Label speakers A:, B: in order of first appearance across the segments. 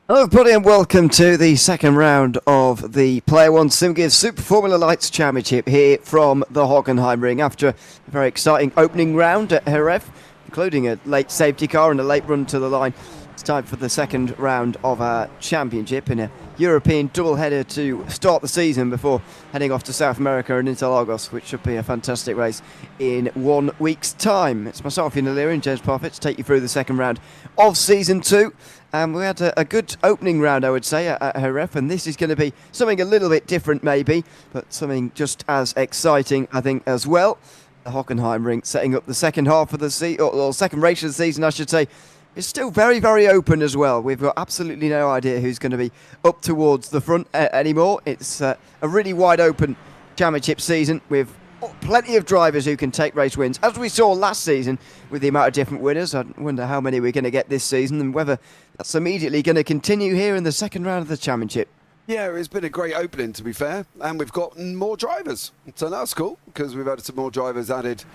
A: Hello everybody and welcome to the second round of the Player One SimGears Super Formula Lights Championship here from the Hockenheimring after a very exciting opening round at Jerez, including a late safety car and a late run to the line. It's time for the second round of our championship in a European doubleheader to start the season before heading off to South America and Interlagos, which should be a fantastic race in 1 week's time. It's myself, Ewan, and James Parfitt to take you through the second round of Season 2. We had a good opening round, I would say, at Jerez, and this is going to be something a little bit different maybe, but something just as exciting, I think, as well. The Hockenheimring setting up the second half of the season, or second race of the season, I should say. It's still very, very open as well. We've got absolutely no idea who's going to be up towards the front anymore. It's a really wide open championship season with plenty of drivers who can take race wins. As we saw last season with the amount of different winners, I wonder how many we're going to get this season and whether that's immediately going to continue here in the second round of the championship.
B: Yeah, it's been a great opening, to be fair, and we've got more drivers. So that's cool, because we've had some more drivers added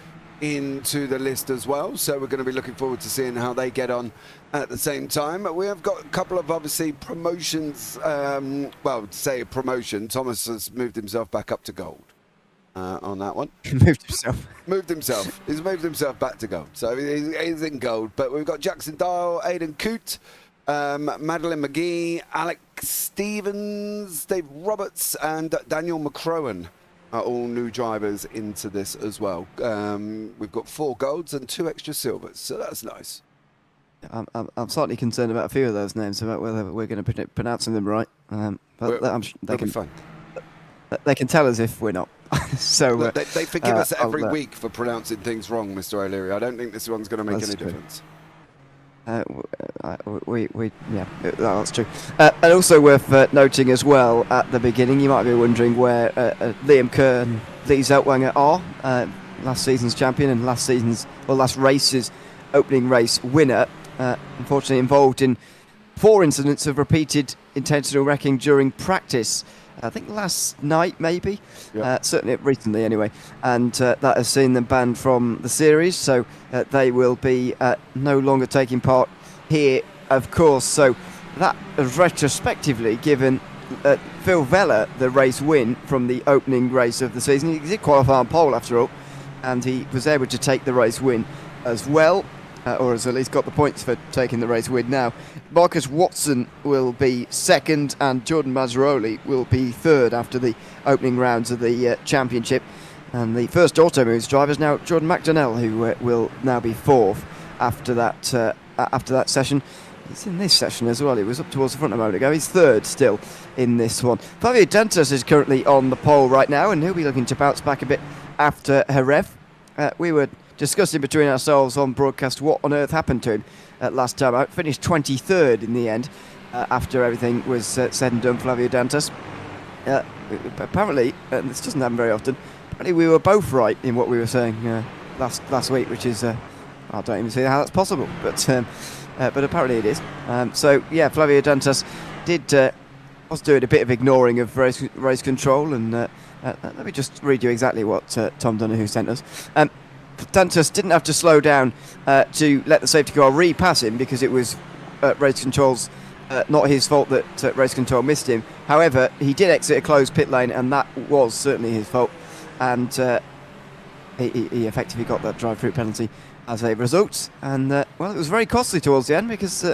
B: into the list as well, so we're going to be looking forward to seeing how they get on at the same time. We have got a couple of obviously promotions, well, to say a promotion, Thomas has moved himself back up to gold on that one. Moved himself. He's moved himself back to gold, so he's in gold. But we've got Jackson Dial, Aidan Coote, Madeline McGee, Alex Stevens, Dave Roberts and Daniel McCrowan are all new drivers into this as well. We've got 4 golds and 2 extra silvers, so that's nice.
A: I'm slightly concerned about a few of those names, about whether we're going to be pronouncing them right. But they can, fun. They can tell us if we're not. So
B: look, they forgive us every week for pronouncing things wrong, Mr. O'Leary. I don't think this one's going to make any difference.
A: Yeah, that's true. And also worth noting as well, at the beginning, you might be wondering where Liam Kerr and Lee Zeltwanger are. Last season's champion and last race's opening race winner. Unfortunately involved in 4 incidents of repeated intentional wrecking during practice. I think last night, maybe. Yep. Certainly recently, anyway. And that has seen them banned from the series, so they will be no longer taking part here, of course. So that has retrospectively given Phil Vella the race win from the opening race of the season. He did qualify on pole, after all, and he was able to take the race win as well. Or has at least got the points for taking the race win now. Marcus Watson will be second and Jordan Mazzaroli will be third after the opening rounds of the championship. And the first Automoves driver is now Jordan McDonnell, who will now be fourth after that session. He's in this session as well. He was up towards the front a moment ago. He's third still in this one. Flavio Dantas is currently on the pole right now, and he'll be looking to bounce back a bit after Jerez. We were discussing between ourselves on broadcast what on earth happened to him last time out. Finished 23rd in the end after everything was said and done. Flavio Dantas. Apparently, and this doesn't happen very often, apparently we were both right in what we were saying last week, which is I don't even see how that's possible, but apparently it is. So yeah, Flavio Dantas was doing a bit of ignoring of race control, and let me just read you exactly what Tom Donoghue sent us. Dantas didn't have to slow down to let the safety car repass him because it was race control's not his fault that race control missed him. However, he did exit a closed pit lane, and that was certainly his fault. And he effectively got that drive-through penalty as a result. And well, it was very costly towards the end because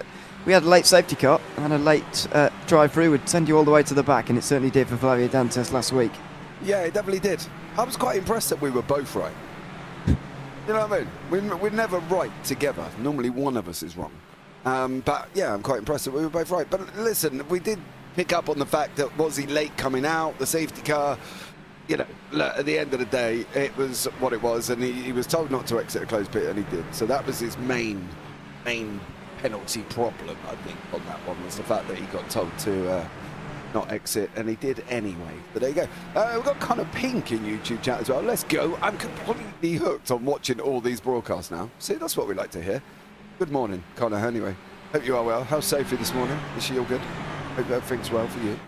A: we had a late safety car, and a late drive-through would send you all the way to the back, and it certainly did for Flavio Dantas last week.
B: Yeah, it definitely did. I was quite impressed that we were both right. You know what I mean? We're never right together. Normally one of us is wrong. But yeah, I'm quite impressed that we were both right. But listen, we did pick up on the fact that was he late coming out, the safety car. You know, at the end of the day, it was what it was, and he was told not to exit a closed pit, and he did. So that was his main penalty problem, I think, on that one, was the fact that he got told to not exit, and he did anyway. But there you go. We've got Connor Pink in YouTube chat as well. Let's go. I'm completely hooked on watching all these broadcasts now. See, that's what we like to hear. Good morning, Connor, anyway. Hope you are well. How's Sophie this morning? Is she all good? Hope everything's well for you.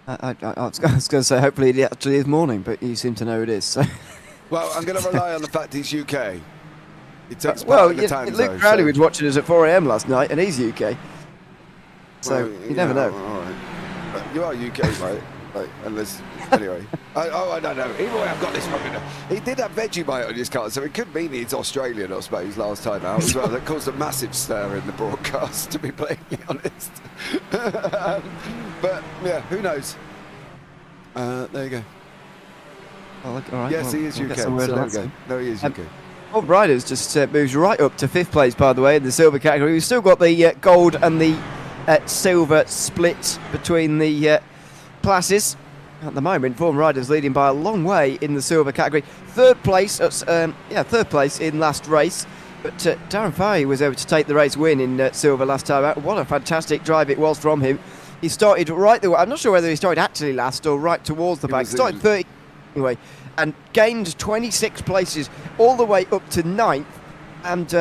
A: I was going to say, hopefully it actually is morning, but you seem to know it is. So.
B: Well, I'm going to rely on the fact he's UK. He takes
A: well,
B: part in the Tanzo,
A: Luke Crowley was watching us at 4 a.m. last night, and he's UK. So
B: well,
A: you never know.
B: All right. But you are UK, right? Like, unless, anyway. I don't know. Either way, I've got this one. He did have Vegemite on his card, so it could mean he's Australian, I suppose, last time out as well. That caused a massive stir in the broadcast, to be plainly honest. But, yeah, who knows? There you go.
A: Oh, look, all right,
B: Yes, he is UK. So there we go. No, he is UK.
A: Bob Riders just moves right up to 5th place, by the way, in the silver category. We've still got the gold and the silver split between the classes. At the moment, Vaughan Riders leading by a long way in the silver category. Third place in last race. But Darren Fahey was able to take the race win in silver last time out. What a fantastic drive it was from him. He started right the way. I'm not sure whether he started actually last or right towards the back. He started 30 anyway, and gained 26 places all the way up to 9th. And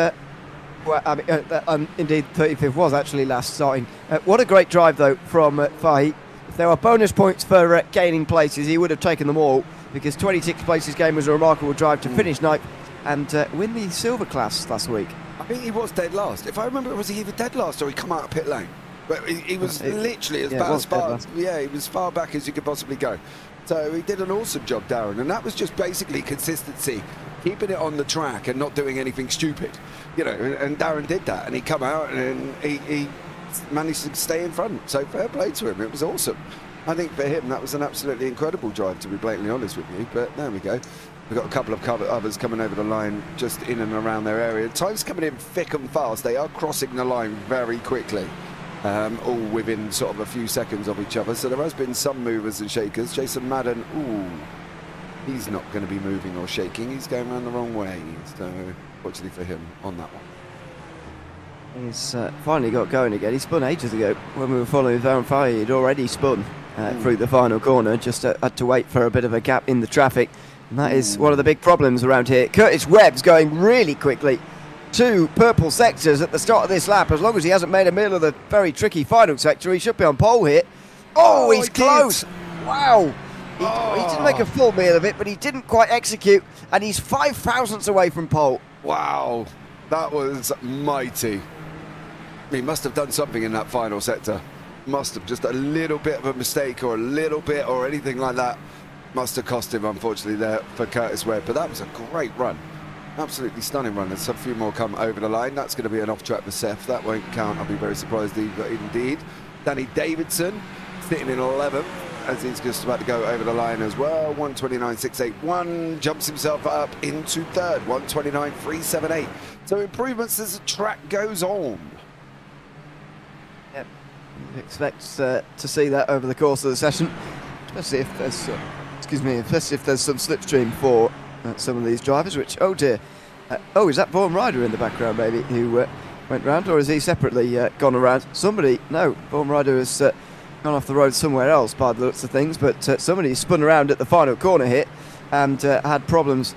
A: indeed 35th was actually last starting. What a great drive though from Fahey. If there were bonus points for gaining places, he would have taken them all, because 26 places game was a remarkable drive to finish 9th and win the silver class last week.
B: I think he was dead last. If I remember, was he either dead last or he come out of pit lane? But he was literally as far back as you could possibly go. So he did an awesome job, Darren, and that was just basically consistency, keeping it on the track and not doing anything stupid, you know. And Darren did that, and he come out and he managed to stay in front. So fair play to him. It was awesome. I think for him that was an absolutely incredible drive, to be blatantly honest with you. But there we go. We've got a couple of others coming over the line just in and around their area. Time's coming in thick and fast. They are crossing the line very quickly. All within sort of a few seconds of each other. So there has been some movers and shakers. Jason Madden, he's not going to be moving or shaking. He's going around the wrong way. So fortunately for him on that one.
A: He's finally got going again. He spun ages ago when we were following Darren Fahey. He'd already spun through the final corner. Just had to wait for a bit of a gap in the traffic. And that is one of the big problems around here. Curtis Webb's going really quickly. 2 purple sectors at the start of this lap. As long as he hasn't made a middle of the very tricky final sector, he should be on pole here. Oh, he's close. Wow. He didn't make a full meal of it, but he didn't quite execute, and he's 5 thousandths away from pole.
B: Wow, that was mighty. He must have done something in that final sector. Must have, just a little bit of a mistake or a little bit or anything like that. Must have cost him, unfortunately, there for Curtis Webb. But that was a great run. Absolutely stunning run. There's a few more come over the line. That's going to be an off-track for Seth. That won't count. I'll be very surprised indeed. Danny Davidson sitting in 11th as he's just about to go over the line as well. 1:29.681, jumps himself up into 3rd. 1:29.378. So improvements as the track goes on.
A: Yep, expect to see that over the course of the session, especially if there's some slipstream for some of these drivers. Which, oh dear, is that Vaughan Ryder in the background maybe who went round, or has he separately gone around? No, Vaughan Ryder has gone off the road somewhere else by the looks of things, but somebody spun around at the final corner here and had problems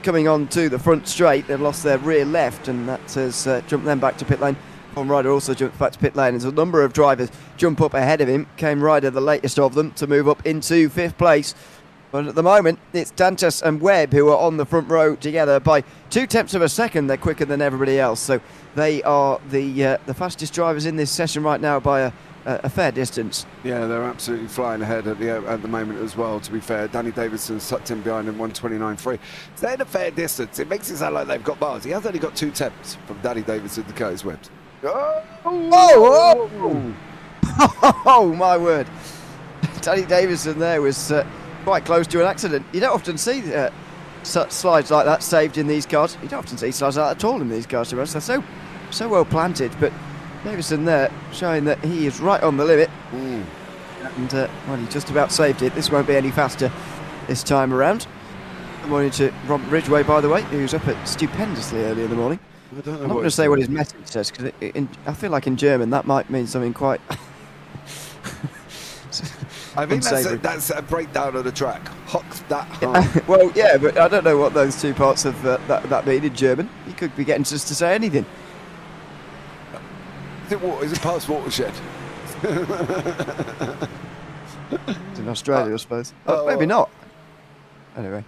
A: coming on to the front straight. They've lost their rear left, and that has jumped them back to pit lane. Vaughan Ryder also jumped back to pit lane as a number of drivers jump up ahead of him. Came Ryder, the latest of them, to move up into 5th place. But at the moment, it's Dantas and Webb who are on the front row together by 0.2 of a second. They're quicker than everybody else. So they are the fastest drivers in this session right now by a fair distance.
B: Yeah, they're absolutely flying ahead at the moment as well, to be fair. Danny Davidson's tucked in behind him, 1:29.3. So they're in a fair distance. It makes it sound like they've got bars. He has only got 2 tenths from Danny Davidson to Curtis Webb.
A: Oh, my word. Danny Davidson there was quite close to an accident. You don't often see such slides like that saved in these cars. You don't often see slides like that at all in these cars. They're so well planted. But Davidson there showing that he is right on the limit. And he just about saved it. This won't be any faster this time around. Good morning to Rob Ridgway, by the way, who's up at stupendously early in the morning. I'm not going to say what his message says, because I feel like in German that might mean something quite
B: I think that's a breakdown of the track. Hock that
A: well, yeah, but I don't know what those 2 parts of that mean in German. He could be getting us to say anything.
B: Is it past watershed?
A: It's in Australia, I suppose. Maybe not. Anyway.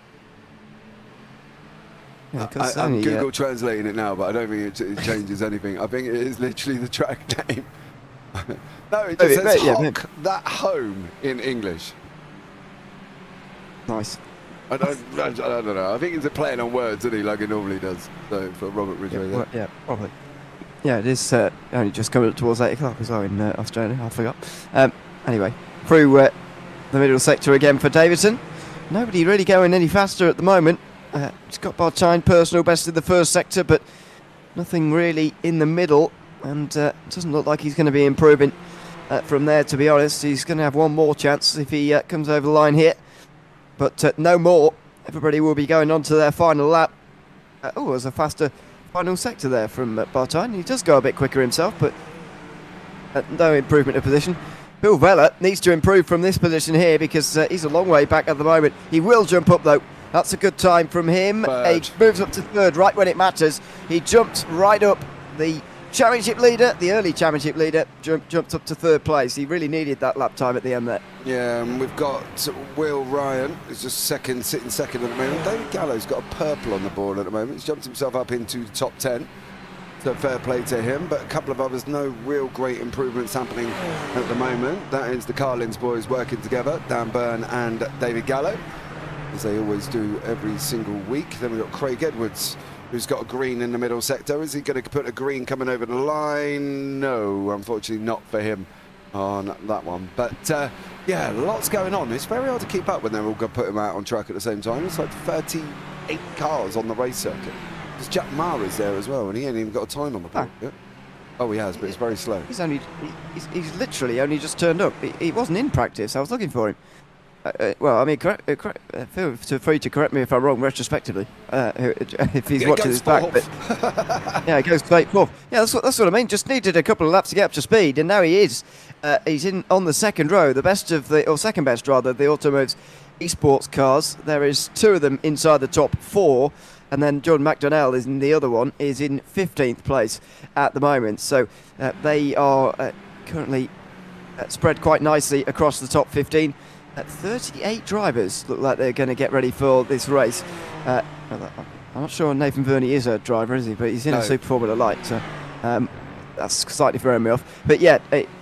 A: Yeah, 'cause
B: I'm
A: only,
B: Google translating it now, but I don't think it changes anything. I think it is literally the track name. No, it just says Hock that home in English.
A: Nice.
B: I don't know. I think he's playing on words, isn't he, like he normally does. So for Robert Ridgway.
A: Yeah, yeah, probably. Yeah, it is only just coming up towards 8 o'clock as well in Australia. I forgot. Anyway, through the middle sector again for Davidson. Nobody really going any faster at the moment. Scott Bartine, personal best in the first sector, but nothing really in the middle. And doesn't look like he's going to be improving from there, to be honest. He's going to have one more chance if he comes over the line here. But no more. Everybody will be going on to their final lap. There's a faster final sector there from Bartine. He does go a bit quicker himself, but no improvement of position. Bill Vella needs to improve from this position here because he's a long way back at the moment. He will jump up though. That's a good time from him. He moves up to third right when it matters. He jumped right up. The championship leader, the early championship leader, jumped up to third place. He really needed that lap time at the end there. Yeah,
B: and we've got Will Ryan, who's just sitting second at the moment. David Gallo's got a purple on the board at the moment. He's jumped himself up into the top 10. So fair play to him, but a couple of others, no real great improvements happening at the moment. That is the Carlins boys working together, Dan Byrne and David Gallo, as they always do every single week. Then we've got Craig Edwards, who's got a green in the middle sector. Is he going to put a green coming over the line? No, unfortunately not for him on that one. But yeah, lots going on. It's very hard to keep up when they're all going to put him out on track at the same time. It's like 38 cars on the race circuit. Because Jack Mara's there as well, and he ain't even got a time on the board yet. Oh, he has, but it's very slow. He's literally only just turned up. He wasn't in practice. I was looking for him. Well, I mean, feel free to correct me if I'm wrong retrospectively, if he's watching this back. But yeah, he goes straight fourth. Yeah, that's what I mean. Just needed a couple of laps to get up to speed, and now he is. He's in on the second row, the best of the, or second best rather, the Automoves esports cars. There is two of them inside the top four, and then Jordan McDonnell is in the other one, is in 15th place at the moment. So they are currently spread quite nicely across the top 15. 38 drivers look like they're going to get ready for this race. I'm not sure Nathan Verney is a driver, is he? But he's in a Super Formula Light, so that's slightly throwing me off. But yeah,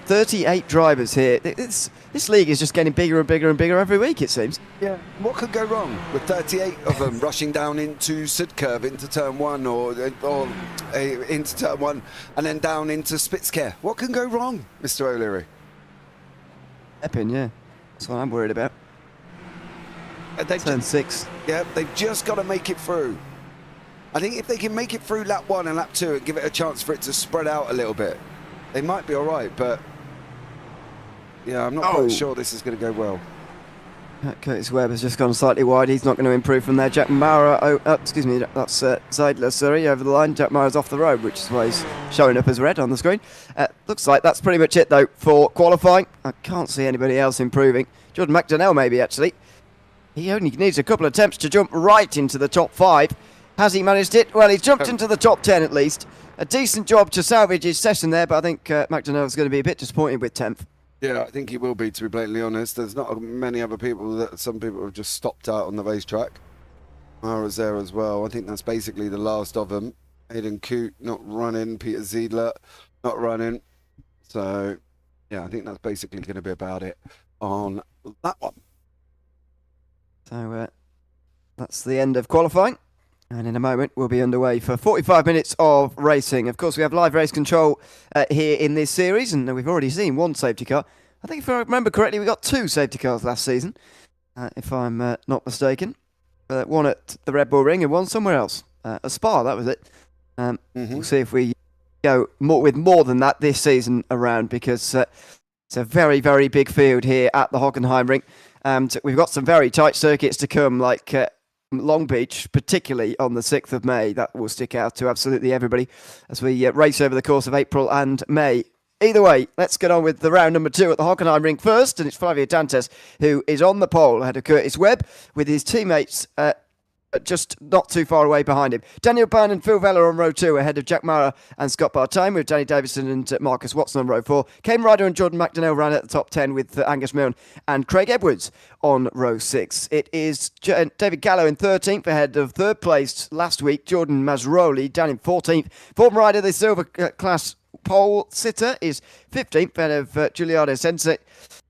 B: 38 drivers here. This league is just getting bigger and bigger and bigger every week, it seems. Yeah. What could go wrong with 38 of them rushing down into Sid Curve, into turn one, or into turn one, and then down into Spitzkare? What can go wrong, Mr. O'Leary?
A: Epping, yeah. That's what I'm worried about. Turn 6.
B: Yeah, they've just got to make it through. I think if they can make it through lap 1 and lap 2 and give it a chance for it to spread out a little bit, they might be all right. But yeah, I'm not quite sure this is going to go well.
A: Curtis Webb has just gone slightly wide. He's not going to improve from there. Jack Mara, excuse me, that's Zeidler, sorry, over the line. Jack Mara's off the road, which is why he's showing up as red on the screen. Looks like that's pretty much it, though, for qualifying. I can't see anybody else improving. Jordan McDonnell, maybe, actually. He only needs a couple of attempts to jump right into the top 5. Has he managed it? Well, he's jumped into the top 10 at least. A decent job to salvage his session there, but I think McDonnell's going to be a bit disappointed with 10th.
B: Yeah, I think he will be, to be blatantly honest. There's not many other people that some people have just stopped out on the racetrack. Mara's there as well. I think that's basically the last of them. Aidan Coote not running. Peter Ziedler not running. So, yeah, I think that's basically going to be about it on that one.
A: So, that's the end of qualifying. And in a moment, we'll be underway for 45 minutes of racing. Of course, we have live race control here in this series, and we've already seen one safety car. I think if I remember correctly, we got 2 safety cars last season, if I'm not mistaken. One at the Red Bull Ring and one somewhere else. A Spa, that was it. We'll see if we go with more than that this season around, because it's a very, very big field here at the Hockenheimring. And we've got some very tight circuits to come, like Long Beach, particularly on the 6th of May. That will stick out to absolutely everybody as we race over the course of April and May. Either way, let's get on with the round number 2 at the Hockenheimring first, and it's Flavio Dantes who is on the pole ahead of Curtis Webb with his teammates just not too far away behind him. Daniel Byrne and Phil Vella on row 2 ahead of Jack Mara and Scott Bartime, with Danny Davison and Marcus Watson on row 4. Kane Ryder and Jordan McDonnell ran at the top 10 with Angus Milne and Craig Edwards on row 6. It is David Gallo in 13th ahead of third place last week, Jordan Masroli down in 14th. Form rider, the silver class pole sitter, is 15th ahead of Giuliano Sense.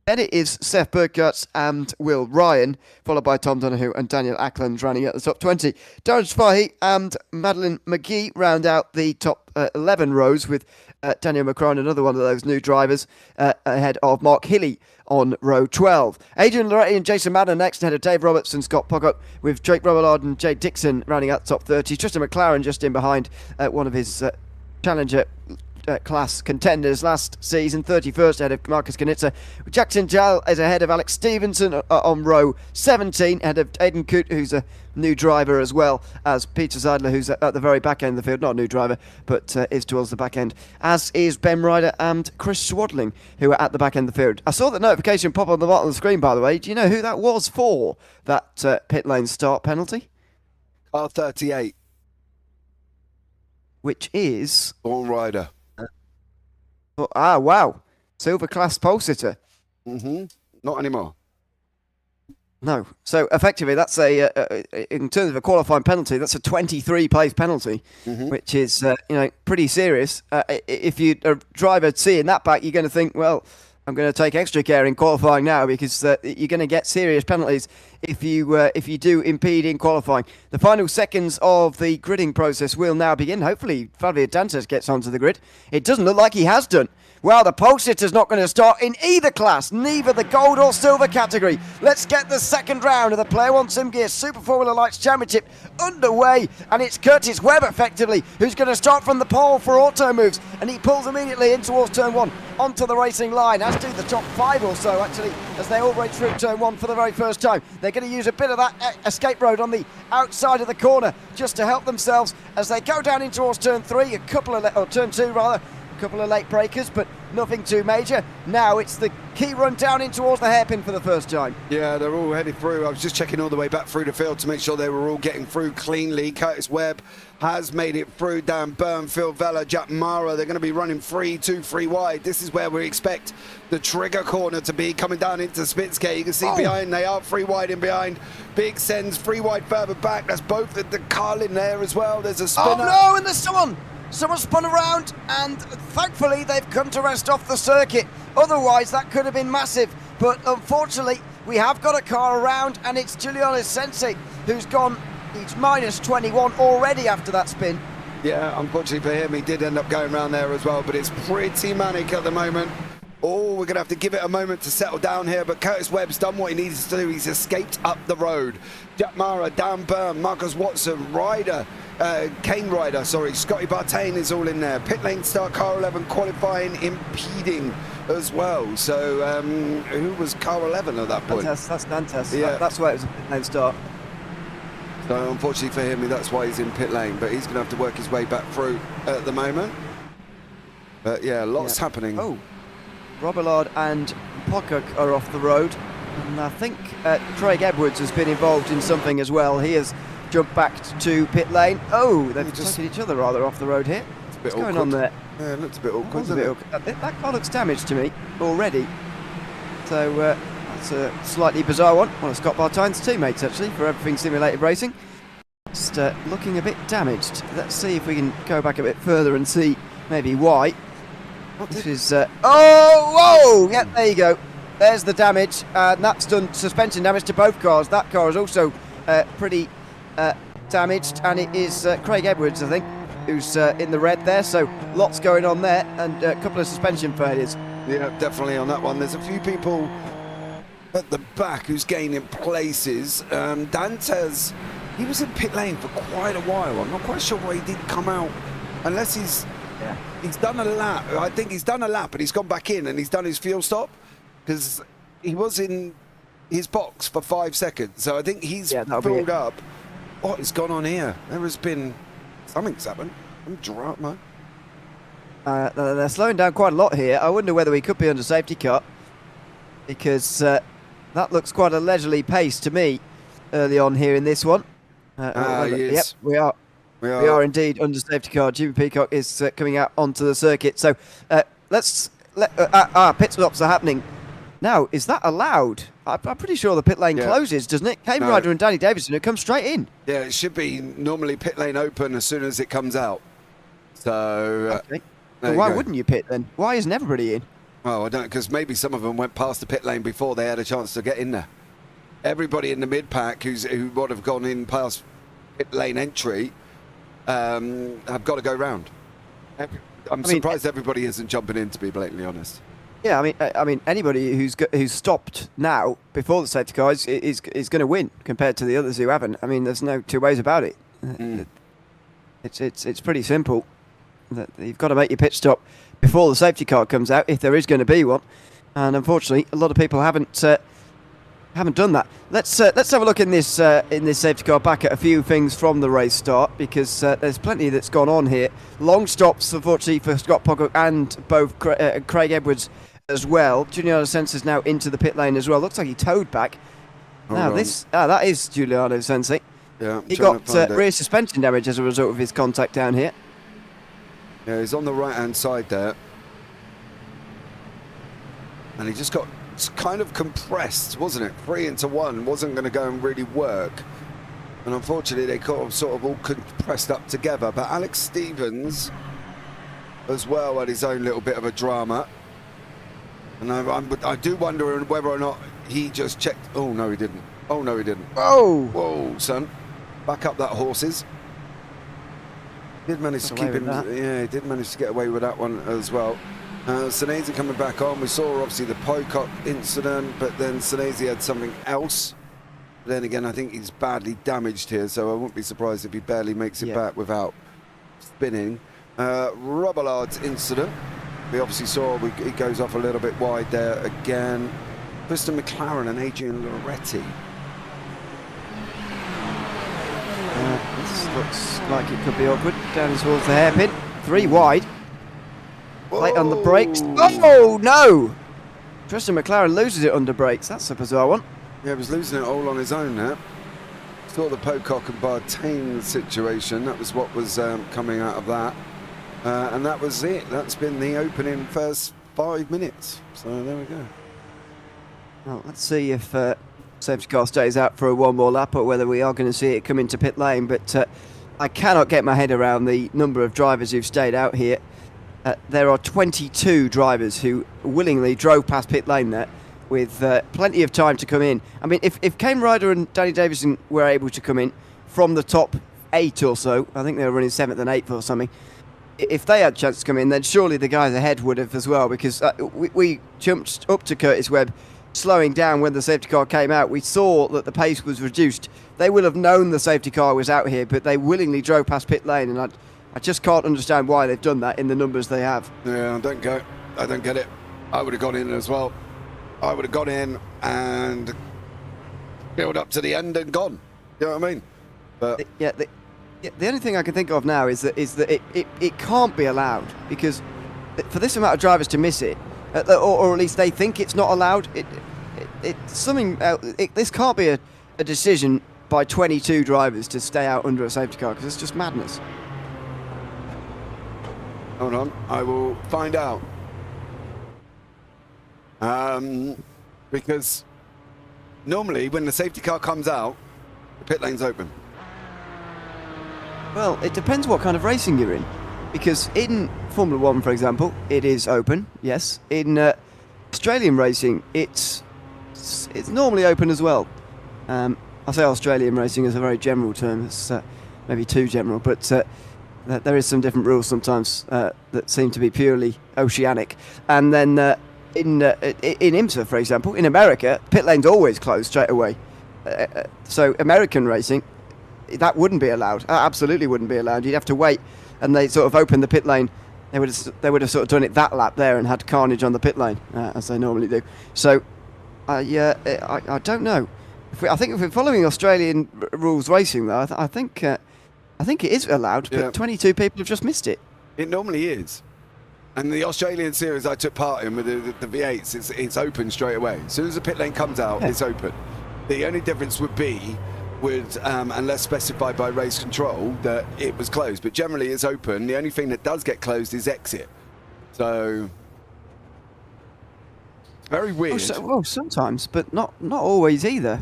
A: Then it is Seth Burkhardt and Will Ryan, followed by Tom Donahue and Daniel Ackland running at the top 20. Darren Sfahy and Madeline McGee round out the top 11 rows, with Daniel McCrone, another one of those new drivers, ahead of Mark Hilly on row 12. Adrian Loretti and Jason Madden next ahead of Dave Roberts and Scott Pocock, with Jake Robillard and Jay Dixon rounding out the top 30. Tristan McLaren just in behind one of his Challenger class contenders last season, 31st ahead of Marcus Kanitsa. Jackson Jal is ahead of Alex Stevenson on row 17, ahead of Aidan Coote, who's a new driver, as well as Peter Zeidler, who's at the very back end of the field. Not a new driver, but is towards the back end, as is Ben Ryder and Chris Swadling, who are at the back end of the field. I saw the notification pop on the bottom of the screen, by the way. Do you know who that was for, that pit lane start penalty?
B: R38.
A: Which is...
B: Born Ryder.
A: Wow. Silver class pole sitter.
B: Not anymore.
A: No. So effectively, that's in terms of a qualifying penalty, that's a 23 place penalty, which is pretty serious. If you a driver seeing that back, you're going to think, well, I'm going to take extra care in qualifying now, because you're going to get serious penalties if you do impede in qualifying. The final seconds of the gridding process will now begin. Hopefully, Fabio Dantes gets onto the grid. It doesn't look like he has done. Well, the pole sitter's not going to start in either class, neither the gold or silver category. Let's get the second round of the Player One Sim Gear Super Formula Lights Championship underway, and it's Curtis Webb, effectively, who's going to start from the pole for auto moves, and he pulls immediately in towards turn 1 onto the racing line, as do the top 5 or so, actually, as they all race through turn 1 for the very first time. They're going to use a bit of that escape road on the outside of the corner just to help themselves as they go down in towards turn 3, turn 2 rather. Couple of late breakers, but nothing too major. Now it's the key run down in towards the hairpin for the first time.
B: Yeah, they're all headed through. I was just checking all the way back through the field to make sure they were all getting through cleanly. Curtis Webb has made it through. Dan Byrne, Phil Vella, Jack Mara, they're going to be running 3-2-3 wide. This is where we expect the trigger corner to be, coming down into Spitzke. You can see behind, they are 3 wide in behind. Big sends 3 wide further back. That's both the Carlin there as well. There's a spinner.
A: Oh no, and there's someone spun around, and thankfully they've come to rest off the circuit. Otherwise that could have been massive, but unfortunately we have got a car around, and it's Giuliano Sensi who's gone. He's minus 21 already after that spin.
B: Yeah, unfortunately for him, he did end up going around there as well, but it's pretty manic at the moment. Oh, we're going to have to give it a moment to settle down here, but Curtis Webb's done what he needs to do. He's escaped up the road. Jack Mara, Dan Byrne, Marcus Watson, Kane Ryder, Scotty Bartain is all in there. Pit lane start, car 11 qualifying, impeding as well. So who was car 11 at that point?
A: That's Dantes.
B: Yeah.
A: That's why it was a pit lane start.
B: So unfortunately for him, that's why he's in pit lane, but he's going to have to work his way back through at the moment. But yeah, lots happening.
A: Oh, Robillard and Pocock are off the road, and I think Craig Edwards has been involved in something as well. He has jumped back to pit lane. Oh, they've just hit each other rather off the road here. What's going on there?
B: Yeah, it looks a bit awkward.
A: That car looks damaged to me already. So that's a slightly bizarre one. One of Scott Bartine's teammates, actually, for Everything Simulated Racing. Just looking a bit damaged. Let's see if we can go back a bit further and see maybe why. This is... whoa! Yeah, there you go. There's the damage, and that's done suspension damage to both cars. That car is also pretty damaged, and it is Craig Edwards, I think, who's in the red there. So lots going on there, and a couple of suspension failures.
B: Yeah, definitely on that one. There's a few people at the back who's gaining places. Dantes, he was in pit lane for quite a while. I'm not quite sure why he didn't come out, unless he's done a lap. I think he's done a lap, and he's gone back in, and he's done his fuel stop, because he was in his box for 5 seconds. So I think he's filled up. What has gone on here? There has been something's happened. I'm drama.
A: They're slowing down quite a lot here. I wonder whether we could be under safety car, because that looks quite a leisurely pace to me early on here in this one. Yep,
B: Yes.
A: we are. We are indeed under safety car. Jimmy Peacock is coming out onto the circuit. So our pit stops are happening now. Is that allowed? I'm pretty sure the pit lane closes, doesn't it? Kane Ryder and Danny Davidson, it comes straight in.
B: Yeah, it should be normally pit lane open as soon as it comes out. So,
A: okay. Well, why wouldn't you pit then? Why isn't everybody in?
B: Oh, I don't, because maybe some of them went past the pit lane before they had a chance to get in there. Everybody in the mid pack who would have gone in past pit lane entry have got to go round. I'm surprised everybody isn't jumping in, to be blatantly honest.
A: Yeah, I mean, anybody who's stopped now before the safety car is going to win compared to the others who haven't. I mean, there's no two ways about it. It's pretty simple. That you've got to make your pit stop before the safety car comes out, if there is going to be one. And unfortunately, a lot of people haven't done that. Let's have a look in this safety car back at a few things from the race start, because there's plenty that's gone on here. Long stops, unfortunately, for Scott Pocock and both Craig Edwards as well. Giuliano Sensi is now into the pit lane as well. Looks like he towed back. That is Giuliano Sensi.
B: Yeah,
A: he got rear suspension damage as a result of his contact down here.
B: Yeah, he's on the right-hand side there. And he just got kind of compressed, wasn't it? 3 into 1 wasn't going to go and really work. And unfortunately, they sort of all compressed up together. But Alex Stevens, as well, had his own little bit of a drama. And I do wonder whether or not he just checked. Oh, no, he didn't. Oh, no, he didn't.
A: Oh!
B: Whoa, son. Back up that horses. Did manage to keep him. Yeah, he did manage to get away with that one as well. Senesi coming back on. We saw obviously the Pocock incident, but then Senesi had something else. Then again, I think he's badly damaged here, so I wouldn't be surprised if he barely makes it back without spinning. Robillard's incident. We obviously saw he goes off a little bit wide there again. Kristen McLaren and Adrian Loretti.
A: This looks like it could be awkward. Down towards the hairpin. 3 wide. Late on the brakes. Oh, no! Tristan McLaren loses it under brakes. That's a bizarre one.
B: Yeah, he was losing it all on his own there. Saw the Pocock and Bartain situation. That was what was coming out of that. And that was it. That's been the opening first 5 minutes. So there we go.
A: Well, let's see if safety car stays out for one more lap, or whether we are going to see it come into pit lane. But I cannot get my head around the number of drivers who've stayed out here. There are 22 drivers who willingly drove past pit lane there with plenty of time to come in. I mean, if Kane Ryder and Danny Davidson were able to come in from the top 8 or so, I think they were running 7th and 8th or something, if they had a chance to come in, then surely the guys ahead would have as well, because we jumped up to Curtis Webb slowing down when the safety car came out. We saw that the pace was reduced. They will have known the safety car was out here, but they willingly drove past pit lane, and I just can't understand why they've done that in the numbers they have.
B: Yeah, I don't get it. I would have gone in as well. I would have gone in and built up to the end and gone. You know what I mean? But
A: the only thing I can think of now is that it can't be allowed, because for this amount of drivers to miss it, or at least they think it's not allowed, this can't be a decision by 22 drivers to stay out under a safety car, because it's just madness.
B: Hold on, I will find out. Because normally when the safety car comes out, the pit lane's open.
A: Well, it depends what kind of racing you're in, because in Formula 1, for example, it is open, yes. In Australian racing, it's normally open as well. I say Australian racing as a very general term. It's maybe too general, but there is some different rules sometimes that seem to be purely oceanic. And then in IMSA, for example, in America, pit lane's always closed straight away. So American racing, that wouldn't be allowed. Absolutely wouldn't be allowed. You'd have to wait, and they sort of open the pit lane. They would have sort of done it that lap there and had carnage on the pit lane, as they normally do. So, I don't know. I think if we're following Australian rules racing, though, I think it is allowed. But 22 people have just missed it.
B: It normally is. And the Australian series I took part in with the V8s, it's open straight away. As soon as the pit lane comes out, it's open. The only difference would be would, unless specified by race control, that it was closed. But generally it's open. The only thing that does get closed is exit. So very weird.
A: Well, sometimes, but not always either.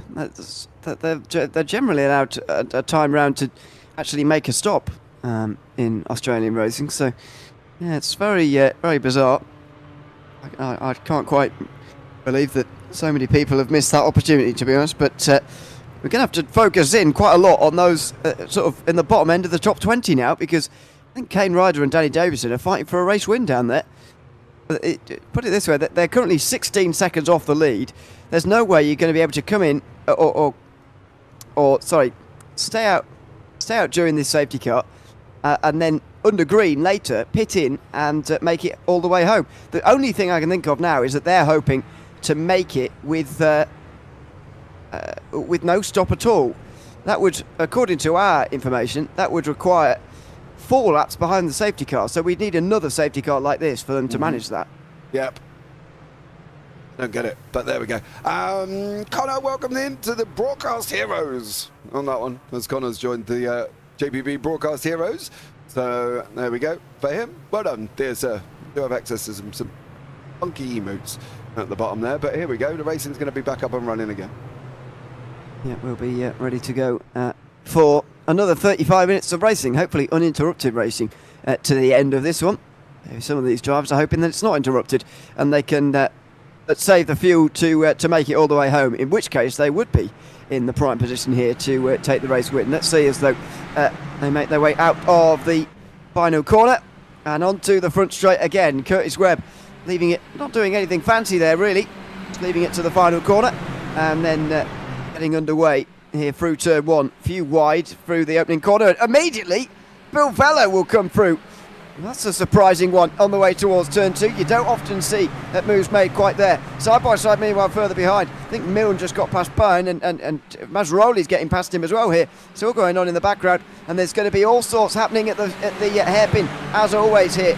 A: They're generally allowed a time round to actually make a stop in Australian racing. So yeah, it's very bizarre. I can't quite believe that so many people have missed that opportunity, to be honest. But we're going to have to focus in quite a lot on those sort of in the bottom end of the top 20 now, because I think Kane Ryder and Danny Davidson are fighting for a race win down there. Put it this way, they're currently 16 seconds off the lead. There's no way you're going to be able to come in or stay out during this safety car and then under green later, pit in and make it all the way home. The only thing I can think of now is that they're hoping to make it with no stop at all. That would, according to our information, that would require 4 laps behind the safety car. So we'd need another safety car like this for them to manage that.
B: Yep. Don't get it, but there we go. Connor, welcome in to the Broadcast Heroes on that one, as Connor's joined the JPB Broadcast Heroes. So there we go for him. Well done, dear sir. Do have access to some funky emotes at the bottom there, but here we go. The racing's going to be back up and running again.
A: Yeah, we'll be ready to go for another 35 minutes of racing, hopefully uninterrupted racing to the end of this one. Maybe some of these drivers are hoping that it's not interrupted and they can save the fuel to make it all the way home, in which case they would be in the prime position here to take the race win. Let's see as though they make their way out of the final corner and onto the front straight again. Curtis Webb leaving it, not doing anything fancy there really, just leaving it to the final corner and then getting underway here through turn 1, few wide through the opening corner. Immediately Bill Vella will come through. That's a surprising one on the way towards turn 2. You don't often see that moves made quite there. Side by side, meanwhile, further behind. I think Milne just got past Pine and Masroli's getting past him as well here. It's all going on in the background, and there's going to be all sorts happening at the hairpin, as always here.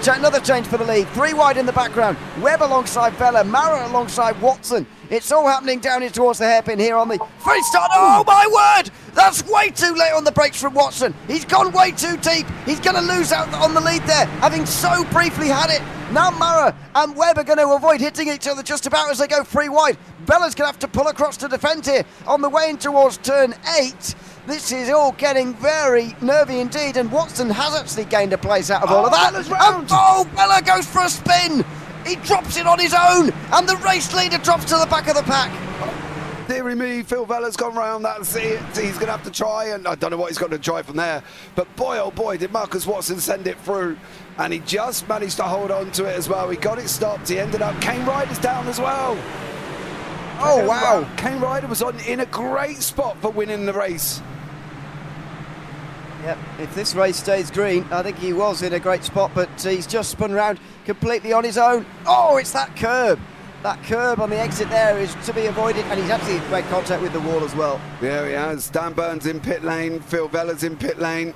A: Another change for the lead. 3 wide in the background. Webb alongside Vella, Mara alongside Watson. It's all happening down in towards the hairpin here on the free start. Oh my word! That's way too late on the brakes from Watson. He's gone way too deep. He's going to lose out on the lead there, having so briefly had it. Now Mara and Webb are going to avoid hitting each other just about as they go 3 wide. Bella's going to have to pull across to defend here on the way in towards turn 8. This is all getting very nervy indeed, and Watson has actually gained a place out of all of that. And Bella goes for a spin. He drops it on his own, and the race leader drops to the back of the pack.
B: Deary me, Phil Vella's gone round, that's it. He's going to have to try, and I don't know what he's got to try from there. But boy, oh boy, did Marcus Watson send it through. And he just managed to hold on to it as well. He got it stopped. He ended up, Kane Ryder's down as well. Oh, wow. Kane Ryder was in a great spot for winning the race.
A: Yep, if this race stays green, I think he was in a great spot, but he's just spun round completely on his own. Oh, it's that curb. That curb on the exit there is to be avoided, and he's actually made contact with the wall as well.
B: Yeah, he has. Dan Burns in pit lane, Phil Vella's in pit lane.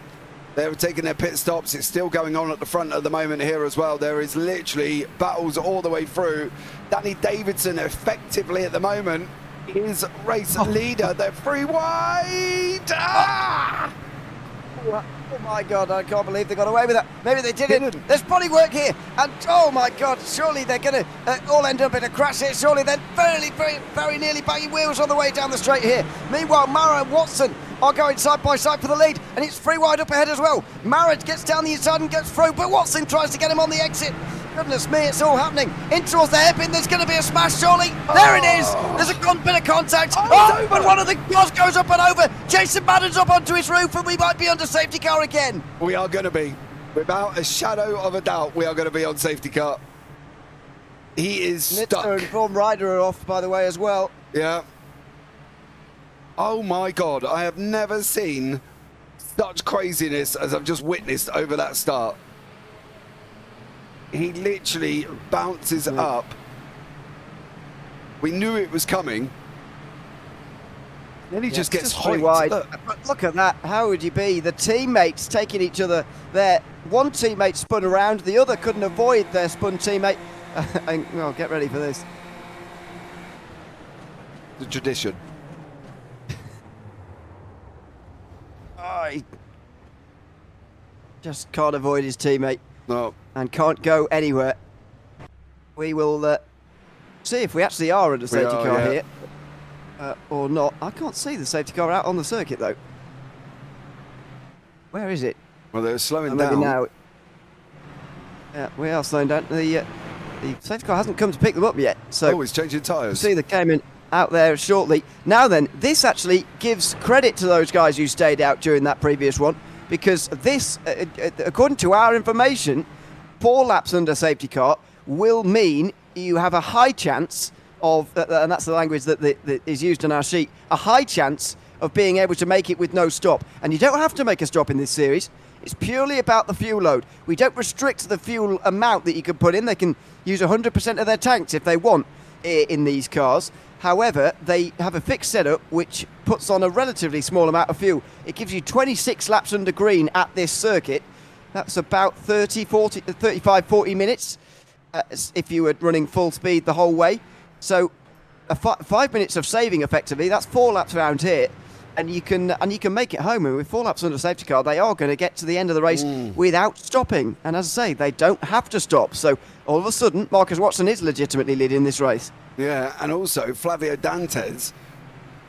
B: They're taking their pit stops. It's still going on at the front at the moment here as well. There is literally battles all the way through. Danny Davidson effectively at the moment is race leader. They're 3 wide. Ah!
A: Oh my God, I can't believe they got away with that. Maybe they didn't. There's bodywork here, and oh my God, surely they're going to all end up in a crash here. Surely they're very nearly banging wheels on the way down the straight here. Meanwhile, Mara and Watson are going side by side for the lead, and it's 3 wide up ahead as well. Mara gets down the inside and gets through, but Watson tries to get him on the exit. Goodness me, it's all happening. In towards the hairpin, there's going to be a smash, surely. There it is. There's a bit of contact. But one of the cars goes up and over. Jason Madden's up onto his roof, and we might be under safety car again.
B: We are going to be. Without a shadow of a doubt, we are going to be on safety car. He is stuck.
A: And Form Ryder are off, by the way, as well.
B: Yeah. Oh my God, I have never seen such craziness as I've just witnessed over that start. He literally bounces up. We knew it was coming. Then he just gets
A: high wide. Look at that. How would you be? The teammates taking each other there. One teammate spun around, the other couldn't avoid their spun teammate. Well, get ready for this.
B: The tradition.
A: he just can't avoid his teammate.
B: No.
A: And can't go anywhere. We will see if we actually are at a safety car here. Or not. I can't see the safety car out on the circuit though. Where is it?
B: Well, they're slowing
A: maybe
B: down.
A: Now. Yeah, we are slowing down. The safety car hasn't come to pick them up yet. So
B: he's changing tyres.
A: See, they came in out there shortly. Now then, this actually gives credit to those guys who stayed out during that previous one, because this, according to our information, 4 laps under safety car will mean you have a high chance of, and that's the language that is used on our sheet, a high chance of being able to make it with no stop. And you don't have to make a stop in this series. It's purely about the fuel load. We don't restrict the fuel amount that you can put in. They can use 100% of their tanks if they want in these cars. However, they have a fixed setup which puts on a relatively small amount of fuel. It gives you 26 laps under green at this circuit. That's about 35, 40 minutes if you were running full speed the whole way. So 5 minutes of saving effectively. That's 4 laps around here. And you can make it home. And with 4 laps under safety car, they are going to get to the end of the race without stopping. And as I say, they don't have to stop. So all of a sudden, Marcus Watson is legitimately leading this race.
B: Yeah, and also Flavio Dantes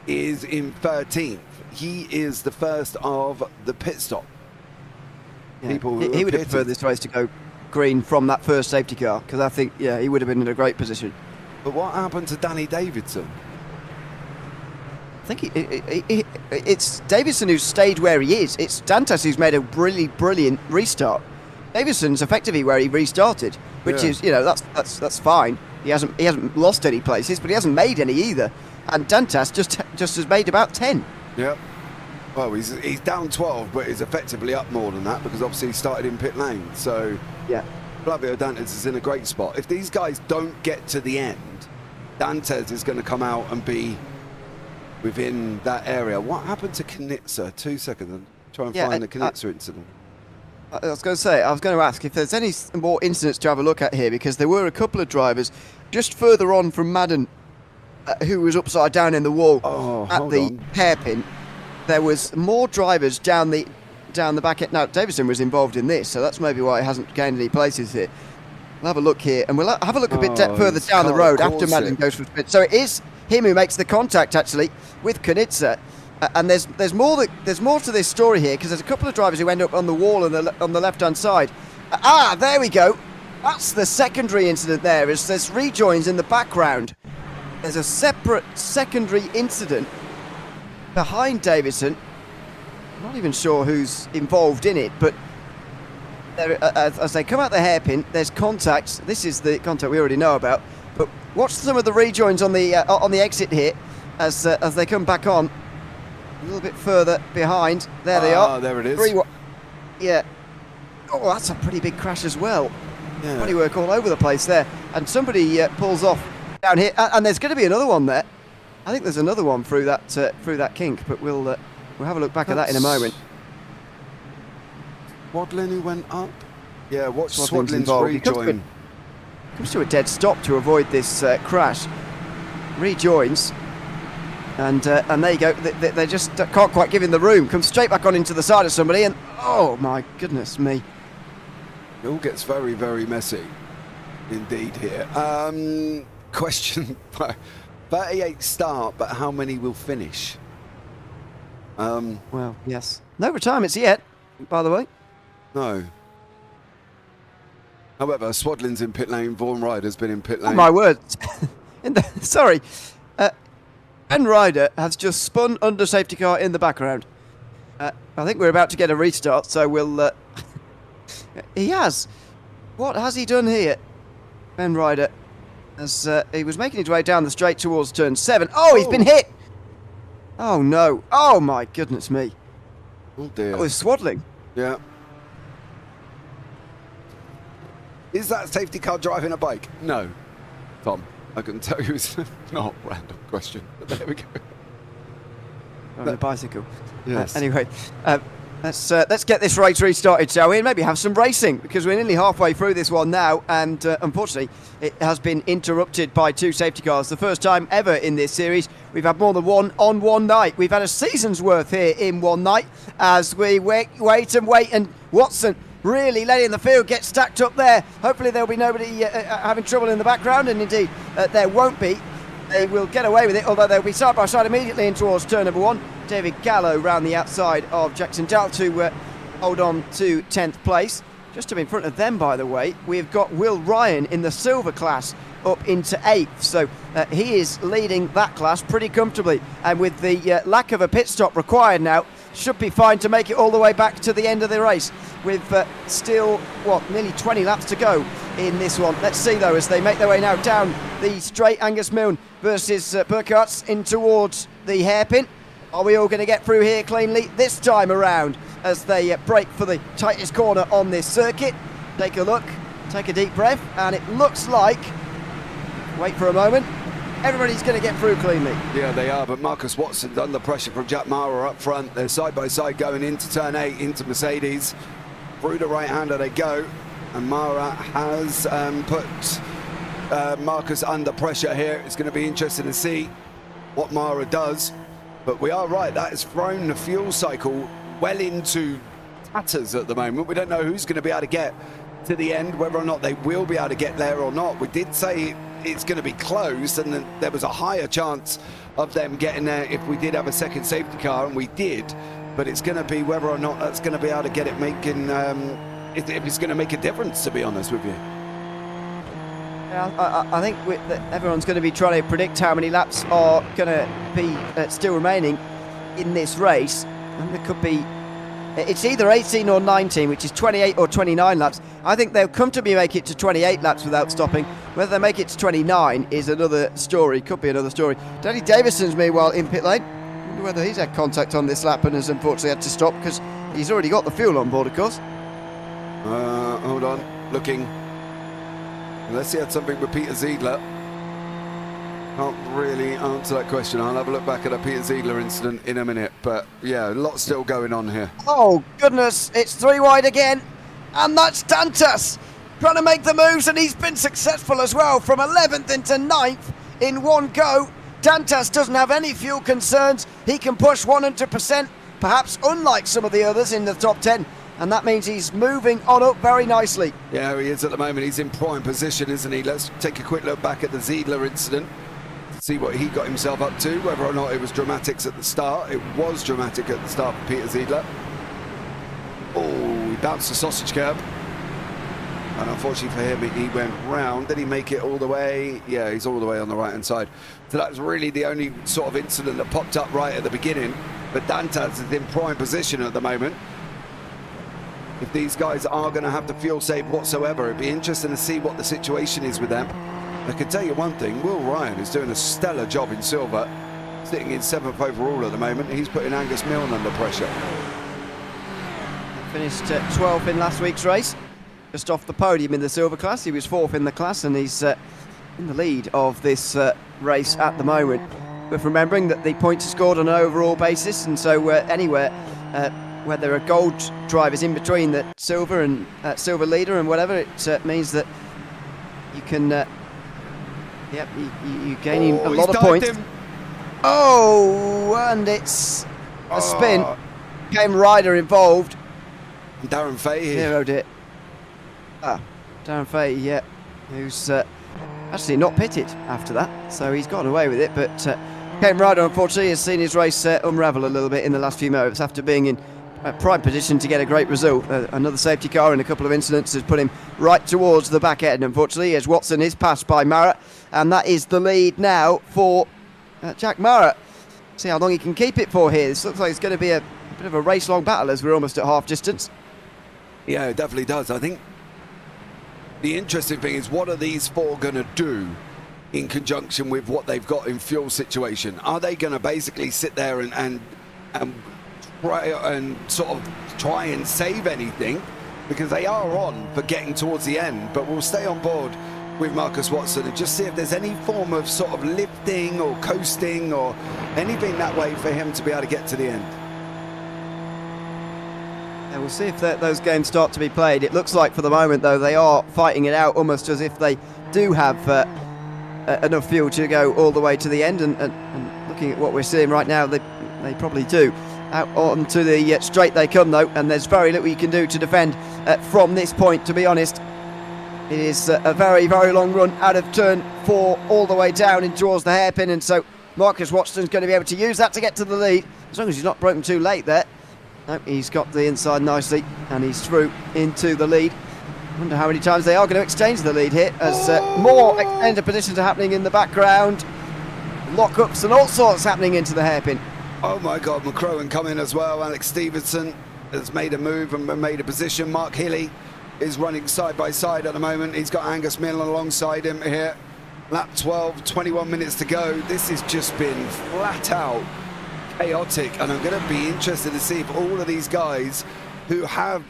B: is in 13th. He is the first of the pit stop.
A: Yeah.
B: People
A: he would have preferred this race to go green from that first safety car, because I think, yeah, he would have been in a great position.
B: But what happened to Danny Davidson?
A: I think it's Davidson who's stayed where he is. It's Dantas who's made a brilliant restart. Davidson's effectively where he restarted, which is, you know, that's fine. He hasn't lost any places, but he hasn't made any either. And Dantas just has made about 10.
B: Yep. Well, he's down 12, but he's effectively up more than that, because obviously he started in pit lane. So
A: yeah,
B: Flavio Dantes is in a great spot. If these guys don't get to the end, Dantes is going to come out and be within that area. What happened to Knitzer? 2 seconds. And try and find the Knitzer incident.
A: I was going to ask if there's any more incidents to have a look at here, because there were a couple of drivers just further on from Madden who was upside down in the wall at the hairpin. There was more drivers down the back end. Now, Davidson was involved in this, so that's maybe why he hasn't gained any places here. We'll have a look here, and we'll have a look a bit further down the road after Madden goes for spin. So it is him who makes the contact, actually, with Knitzer. And there's more to this story here, because there's a couple of drivers who end up on the wall on the left-hand side. There we go. That's the secondary incident there, as there's rejoins in the background. There's a separate secondary incident behind Davidson. I'm not even sure who's involved in it, but as they come out the hairpin, there's contact. This is the contact we already know about. But watch some of the rejoins on the exit here as they come back on. A little bit further behind. There they are.
B: There it is.
A: Yeah. Oh, that's a pretty big crash as well.
B: Yeah.
A: Bodywork all over the place there. And somebody pulls off down here. And there's going to be another one there. I think there's another one through that kink, but we'll have a look back at that in a moment.
B: Swadlin who went up. Yeah, watch
A: Swadlin's
B: Swadlin's rejoin.
A: Comes to a dead stop to avoid this crash. Rejoins. And there you go. They just can't quite give him the room. Comes straight back on into the side of somebody, and oh my goodness me!
B: It all gets very, very messy, indeed. Here, question: 38 start, but how many will finish?
A: Well, yes, no retirements yet. By the way,
B: no. However, Swadlin's in pit lane. Vaughan Ryder's been in pit lane.
A: Oh my word! Sorry. Ben Ryder has just spun under safety car in the background. I think we're about to get a restart, so we'll... he has. What has he done here? Ben Ryder, as he was making his way down the straight towards turn 7. Oh, he's been hit! Oh, no. Oh, my goodness me.
B: Oh, dear.
A: That was Swadling.
B: Yeah. Is that safety car driving a bike? No. Tom. I can tell you it's not a random question, but there we go.
A: On a bicycle.
B: Yes.
A: Anyway, Let's get this race restarted, shall we? And maybe have some racing, because we're nearly halfway through this one now, and unfortunately it has been interrupted by 2 safety cars. The first time ever in this series we've had more than one on one night. We've had a season's worth here in one night as we wait, and Watson really letting the field get stacked up there. Hopefully there'll be nobody having trouble in the background, and indeed there won't be. They will get away with it, although they'll be side by side immediately in towards turn number 1. David Gallo round the outside of Jackson Dal to hold on to 10th place. Just up in front of them, by the way, we've got Will Ryan in the silver class up into 8th. So he is leading that class pretty comfortably. And with the lack of a pit stop required now, should be fine to make it all the way back to the end of the race. With still, nearly 20 laps to go in this one. Let's see, though, as they make their way now down the straight, Angus Milne versus Burkhart's in towards the hairpin. Are we all going to get through here cleanly this time around as they break for the tightest corner on this circuit? Take a look, take a deep breath, and it looks like, wait for a moment, everybody's going to get through cleanly.
B: Yeah, they are, but Marcus Watson's under pressure from Jack Mara up front. They're side by side going into turn 8, into Mercedes. Through the right-hander they go, and Mara has put Marcus under pressure here. It's going to be interesting to see what Mara does. But we are right, that has thrown the fuel cycle well into tatters at the moment. We don't know who's going to be able to get to the end, whether or not they will be able to get there or not. We did say it's going to be close, and then there was a higher chance of them getting there if we did have a second safety car, and we did. But it's going to be whether or not that's going to be able to get it making, if it's going to make a difference, to be honest with you.
A: I think that everyone's going to be trying to predict how many laps are going to be still remaining in this race. And there could be, it's either 18 or 19, which is 28 or 29 laps. I think they'll comfortably make it to 28 laps without stopping. Whether they make it to 29 is another story, could be another story. Danny Davison's meanwhile in pit lane. I wonder whether he's had contact on this lap and has unfortunately had to stop, because he's already got the fuel on board, of course.
B: Hold on, looking. Unless he had something with Peter Ziegler. Can't really answer that question. I'll have a look back at a Peter Ziegler incident in a minute. But yeah, a lot still going on here.
A: Oh goodness, it's 3 wide again. And that's Dantas trying to make the moves, and he's been successful as well, from 11th into 9th in one go. Dantas doesn't have any fuel concerns. He can push 100%, perhaps unlike some of the others in the top 10. And that means he's moving on up very nicely.
B: Yeah, he is at the moment. He's in prime position, isn't he? Let's take a quick look back at the Ziegler incident, see what he got himself up to, whether or not it was dramatics at the start. It was dramatic at the start for Peter Ziegler. Oh, he bounced the sausage curb. And unfortunately for him, he went round. Did he make it all the way? Yeah, he's all the way on the right-hand side. So that was really the only sort of incident that popped up right at the beginning. But Dantas is in prime position at the moment. If these guys are going to have the fuel save whatsoever, it'd be interesting to see what the situation is with them. I can tell you one thing, Will Ryan is doing a stellar job in silver, sitting in 7th overall at the moment. He's putting Angus Milne under pressure.
A: Finished 12th in last week's race, just off the podium in the silver class. He was 4th in the class, and he's in the lead of this race at the moment. Worth remembering that the points are scored on an overall basis, and so anywhere where there are gold drivers in between the silver and silver leader and whatever, it means that you can you gain a lot of points. Oh, and it's a spin. Came rider involved.
B: Darren Fahey
A: zeroed it. Darren Fahey, yeah, who's actually not pitted after that, so he's gotten away with it, but Came Rider unfortunately has seen his race unravel a little bit in the last few moments after being in prime position to get a great result. Another safety car in a couple of incidents has put him right towards the back end, unfortunately, as Watson is passed by Mara, and that is the lead now for Jack Mara. See how long he can keep it for here. This looks like it's going to be a bit of a race-long battle as we're almost at half distance.
B: Yeah, it definitely does. I think the interesting thing is, what are these four going to do in conjunction with what they've got in fuel situation? Are they going to basically sit there and try and save anything? Because they are on for getting towards the end, but we'll stay on board with Marcus Watson and just see if there's any form of sort of lifting or coasting or anything that way for him to be able to get to the end.
A: Yeah, we'll see if those games start to be played. It looks like for the moment, though, they are fighting it out almost as if they do have enough fuel to go all the way to the end. And looking at what we're seeing right now, they probably do. Out onto the straight they come, though, and there's very little you can do to defend from this point, to be honest. It is a very, very long run out of turn 4 all the way down and towards the hairpin, and so Marcus Watson's going to be able to use that to get to the lead, as long as he's not broken too late there. No, he's got the inside nicely, and he's through into the lead. I wonder how many times they are going to exchange the lead here, as more extended positions are happening in the background. Lockups and all sorts happening into the hairpin.
B: Oh my God, McCrowan coming as well. Alex Stevenson has made a move and made a position. Mark Healy is running side by side at the moment. He's got Angus Milne alongside him here. Lap 12, 21 minutes to go. This has just been flat out chaotic, and I'm going to be interested to see if all of these guys who have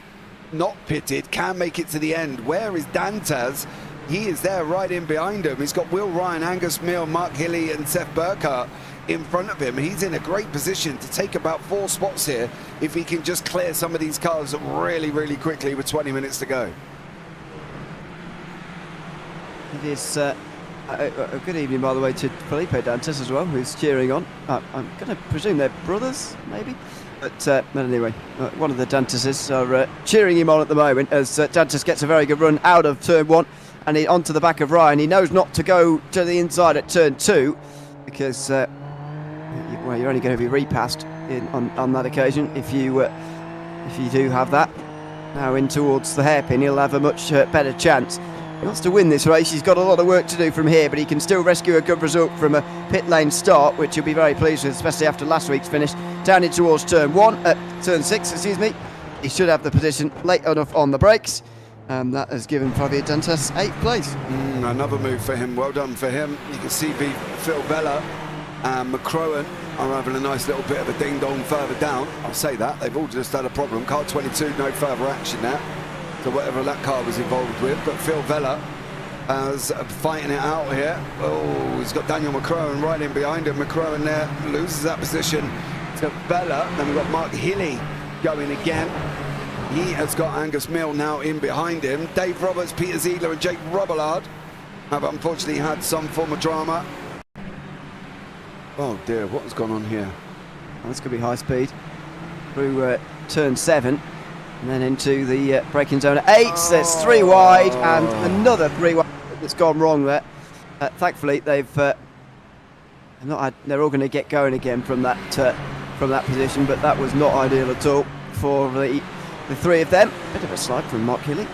B: not pitted can make it to the end. Where is Dantas? He is there right in behind him. He's got Will Ryan, Angus Milne, Mark Healy and Seth Burkhardt in front of him. He's in a great position to take about 4 spots here if he can just clear some of these cars really, really quickly with 20 minutes to go.
A: It is a good evening, by the way, to Felipe Dantas as well, who's cheering on. I'm going to presume they're brothers, maybe? But anyway, one of the Dantases are cheering him on at the moment as Dantas gets a very good run out of turn 1 and onto the back of Ryan. He knows not to go to the inside at turn 2 because well, you're only going to be repassed on that occasion if you do have that. Now in towards the hairpin, he'll have a much better chance. He wants to win this race. He's got a lot of work to do from here, but he can still rescue a good result from a pit lane start, which he'll be very pleased with, especially after last week's finish. Down in towards turn 6, excuse me. He should have the position late enough on the brakes. That has given Fabio Dantas 8th place.
B: Another move for him. Well done for him. You can see Phil Bella and McCrowan are having a nice little bit of a ding-dong further down. I'll say that. They've all just had a problem. Car 22, no further action there. So whatever that car was involved with. But Phil Vella is fighting it out here. Oh, he's got Daniel McCrowan right in behind him. McCrowan there loses that position to Vella. Then we've got Mark Healy going again. He has got Angus Milne now in behind him. Dave Roberts, Peter Ziegler and Jake Robillard have unfortunately had some form of drama. Oh dear, what has gone on here?
A: Well, this could be high speed through turn 7 and then into the braking zone at 8. So it's 3 wide and another 3 wide that's gone wrong there. Thankfully, they're all going to get going again from that position, but that was not ideal at all for the 3 of them. Bit of a slide from Mark Healy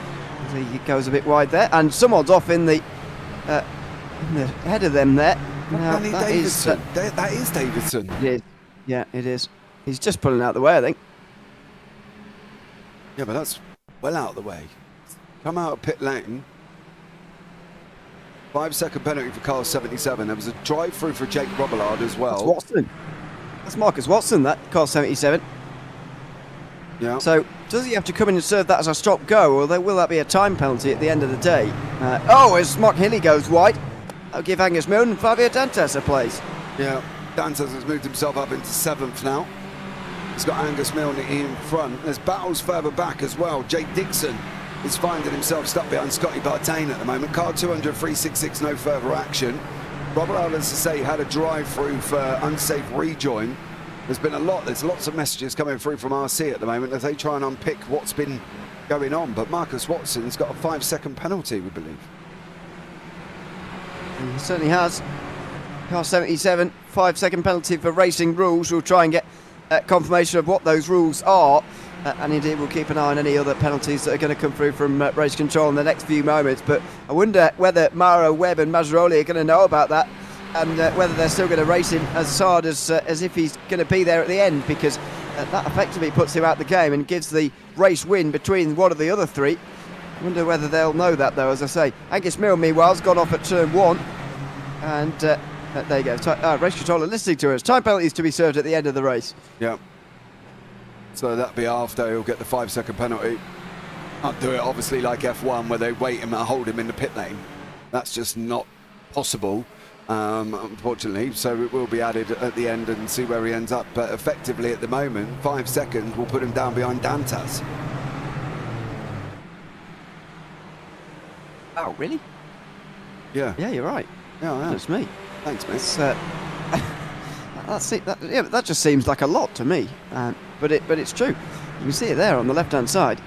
A: as he goes a bit wide there, and someone's off in the head of them there.
B: Now, that is Davidson.
A: It is. Yeah, it is. He's just pulling out the way, I think.
B: Yeah, but that's well out of the way. Come out of pit lane. 5-second penalty for car 77. There was a drive-through for Jake Robillard as well.
A: That's Watson. That's Marcus Watson, that car 77.
B: Yeah.
A: So, does he have to come in and serve that as a stop-go, or will that be a time penalty at the end of the day? As Mark Healy goes wide, I'll give Angus Milne and Fabio Dantas a place.
B: Yeah, Dantas has moved himself up into 7th now. He's got Angus Milne in front. There's battles further back as well. Jake Dixon is finding himself stuck behind Scotty Bartain at the moment. Car 200, 366, no further action. Robillard, as I say, had a drive-through for unsafe rejoin. There's lots of messages coming through from RC at the moment as they try and unpick what's been going on. But Marcus Watson's got a 5-second penalty, we believe.
A: He certainly has. Car 77, 5-second penalty for racing rules. We'll try and get confirmation of what those rules are. And indeed, we'll keep an eye on any other penalties that are going to come through from race control in the next few moments. But I wonder whether Mara, Webb and Mazzaroli are going to know about that, and whether they're still going to race him as hard as if he's going to be there at the end, because that effectively puts him out the game and gives the race win between one of the other 3. I wonder whether they'll know that, though, as I say. Angus Milne, meanwhile, has gone off at turn 1. And there you go. Race controller listening to us. Time penalties to be served at the end of the race.
B: Yeah. So that'll be after he'll get the 5-second penalty. Can't do it, obviously, like F1, where they wait him and hold him in the pit lane. That's just not possible. unfortunately, so it will be added at the end and see where he ends up. But effectively at the moment, 5 seconds will put him down behind Dantas.
A: Oh, really?
B: Yeah.
A: Yeah, you're right.
B: Yeah, I am.
A: That's me.
B: Thanks, mate.
A: It's, that just seems like a lot to me, but it's true. You can see it there on the left-hand side.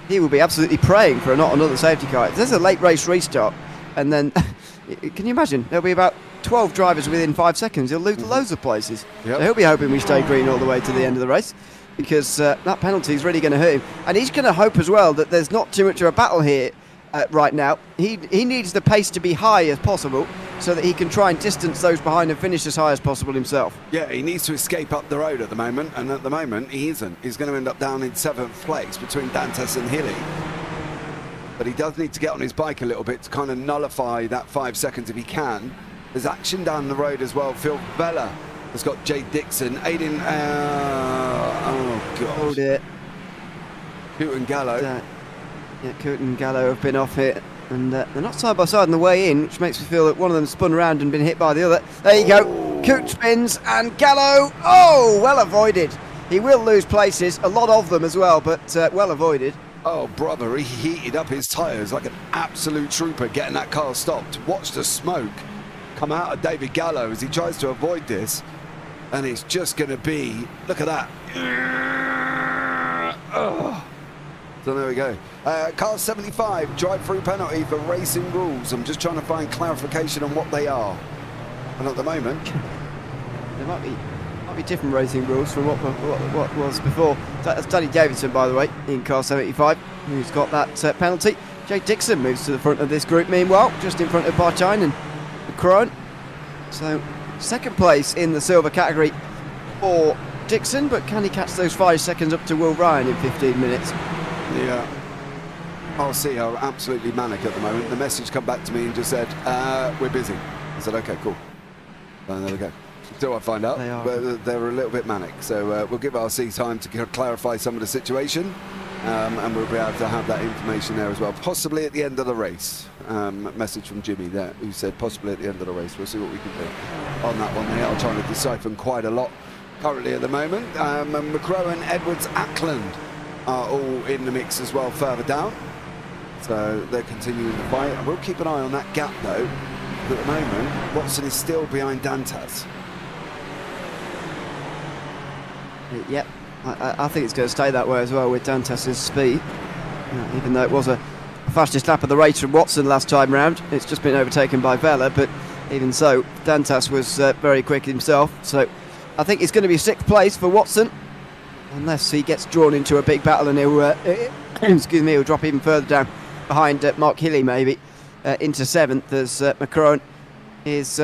A: He will be absolutely praying for not another safety car. If there's a late race restart, and then can you imagine? There'll be about 12 drivers within 5 seconds. He'll lose loads of places.
B: Yep.
A: So he'll be hoping we stay green all the way to the end of the race, because that penalty is really going to hurt him. And he's going to hope as well that there's not too much of a battle here right now. He needs the pace to be high as possible, so that he can try and distance those behind and finish as high as possible himself.
B: Yeah, he needs to escape up the road at the moment, and at the moment he isn't. He's going to end up down in 7th place between Dantas and Hilly. But he does need to get on his bike a little bit to kind of nullify that 5 seconds if he can. There's action down the road as well. Phil Bella has got Jay Dixon. Aiden, oh God.
A: Oh dear.
B: Coote and Gallo.
A: Yeah, Coote and Gallo have been off here, and they're not side by side on the way in, which makes me feel that one of them spun around and been hit by the other. There you go. Coote spins, and Gallo, oh, well avoided. He will lose places, a lot of them as well, but well avoided.
B: Oh, brother, he heated up his tyres like an absolute trooper getting that car stopped. Watch the smoke come out of David Gallo as he tries to avoid this. And it's just going to be, look at that. Oh. So there we go. Car 75, drive-through penalty for racing rules. I'm just trying to find clarification on what they are. And at the moment...
A: There might be different racing rules from what was before. That's Danny Davidson, by the way, in car 75, who's got that penalty. Jay Dixon moves to the front of this group, meanwhile, just in front of Barchine and Crone. So, second place in the silver category for Dixon, but can he catch those 5 seconds up to Will Ryan in 15 minutes?
B: Yeah. RC are absolutely manic at the moment. The message come back to me and just said, we're busy. I said, okay, cool. And there we go. Until I find out, but they're a little bit manic. So we'll give RC time to clarify some of the situation, and we'll be able to have that information there as well. Possibly at the end of the race. Message from Jimmy there, who said possibly at the end of the race. We'll see what we can do on that one. They are trying to decipher quite a lot currently at the moment. And McCrowan, Edwards, Ackland are all in the mix as well further down. So they're continuing the fight. I will keep an eye on that gap though. At the moment, Watson is still behind Dantas.
A: Yep, I think it's going to stay that way as well with Dantas' speed. Even though it was a fastest lap of the race from Watson last time round, it's just been overtaken by Vella, but even so, Dantas was very quick himself. So I think it's going to be 6th place for Watson, unless he gets drawn into a big battle and he'll, excuse me, he'll drop even further down behind Mark Hilly maybe, into 7th as McCrowan is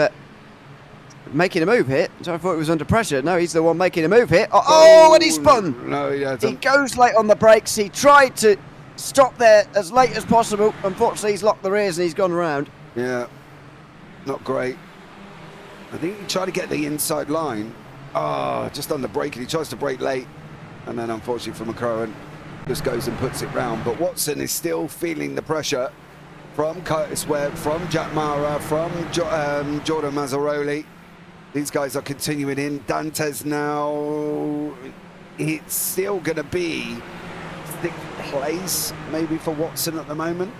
A: making a move here. So I thought he was under pressure. No, he's the one making a move here. Oh, and he spun.
B: No, he hasn't.
A: He goes late on the brakes. He tried to stop there as late as possible. Unfortunately, he's locked the rears and he's gone around.
B: Yeah, not great. I think he tried to get the inside line. Oh, just on the braking. He tries to brake late. And then, unfortunately for McCrowan, just goes and puts it round. But Watson is still feeling the pressure from Curtis Webb, from Jack Mara, from Jordan Mazzaroli. These guys are continuing in. Dantes now, it's still going to be 6th place maybe for Watson at the moment.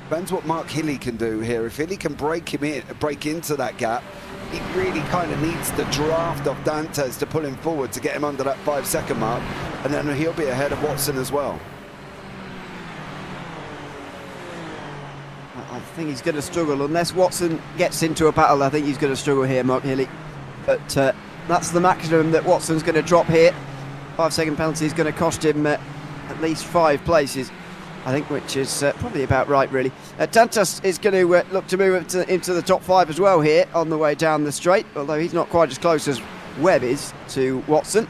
B: Depends what Mark Hilly can do here. If Hilly can break into that gap, he really kind of needs the draft of Dantes to pull him forward to get him under that 5 second mark, and then he'll be ahead of Watson as well.
A: I think he's going to struggle unless Watson gets into a battle. I think he's going to struggle here, Mark Hilly. But that's the maximum that Watson's going to drop here. 5 second penalty is going to cost him at least 5 places, I think, which is probably about right, really. Dantas is going to look to move into the top 5 as well here on the way down the straight, although he's not quite as close as Webb is to Watson.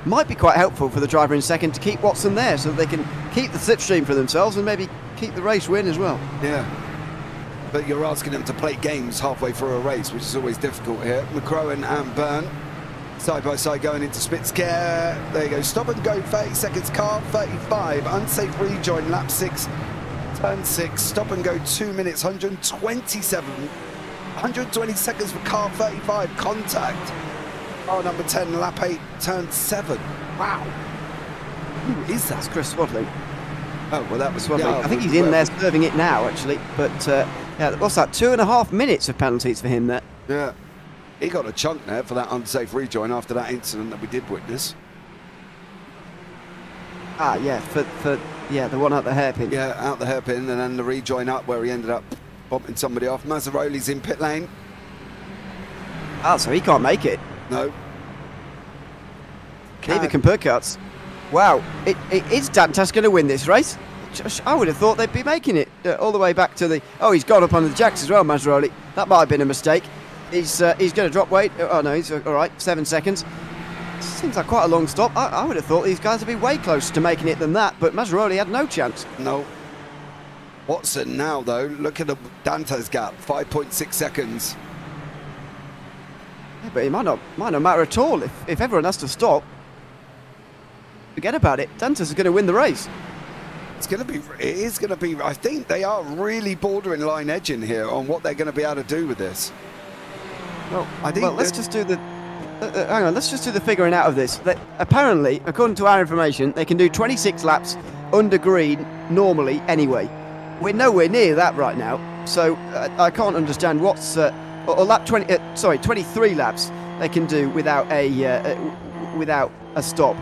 A: Might be quite helpful for the driver in second to keep Watson there so they can keep the slipstream for themselves and maybe keep the race win as well.
B: Yeah. But you're asking them to play games halfway through a race, which is always difficult here. McCrowan and Byrne side by side going into Spitzker. There you go. Stop and go, 30 seconds. Car 35. Unsafe rejoin. Lap 6. Turn 6. Stop and go 2 minutes. 127. 120 seconds for car 35, contact. Car number 10, lap 8, turn 7. Wow. Who is that?
A: That's Chris Swadling.
B: Oh, well, that was
A: Swadling. I think he's in there serving it now, actually. But yeah, what's that? 2.5 minutes of penalties for him there.
B: Yeah. He got a chunk there for that unsafe rejoin after that incident that we did witness.
A: Ah, yeah, for the one out the hairpin.
B: Yeah, out the hairpin, and then the rejoin up where he ended up bumping somebody off. Mazzaroli's in pit lane.
A: Ah, so he can't make it.
B: No.
A: Neither can Burkhardt. Wow, is Dantas going to win this race? I would have thought they'd be making it all the way back to the... Oh, he's gone up on the jacks as well, Mazzaroli. That might have been a mistake. He's going to drop weight. Oh, no, he's all right. 7 seconds. Seems like quite a long stop. I would have thought these guys would be way closer to making it than that, but Mazzaroli had no chance.
B: No. Watson now, though, look at the Dantas gap, 5.6 seconds.
A: Yeah, but it might not matter at all if everyone has to stop. Forget about it. Dantas is going to win the race.
B: It is going to be, I think they are really bordering line edging here on what they're going to be able to do with this.
A: Well, let's just do the... hang on, let's just do the figuring out of this. Apparently, according to our information, they can do 26 laps under green normally anyway. We're nowhere near that right now, so I can't understand what's... or lap 23 laps they can do without a stop.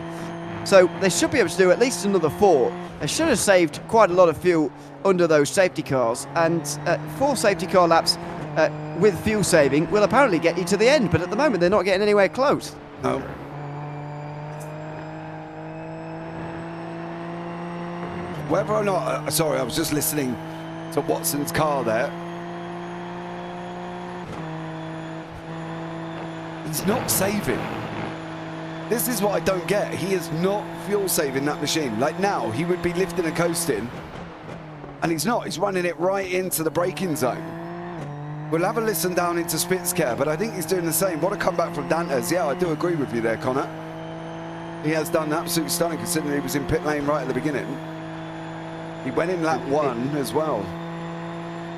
A: So they should be able to do at least another 4. They should have saved quite a lot of fuel under those safety cars, and 4 safety car laps with fuel saving will apparently get you to the end, but at the moment they're not getting anywhere close.
B: No. Whether or not, sorry, I was just listening to Watson's car there. He's not saving. This is what I don't get. He is not fuel saving that machine. Like now, he would be lifting and coasting, and he's not. He's running it right into the braking zone. We'll have a listen down into Spitzker, but I think he's doing the same. What a comeback from Dantas. Yeah, I do agree with you there, Connor. He has done absolutely stunning considering he was in pit lane right at the beginning. He went in lap 1 as well.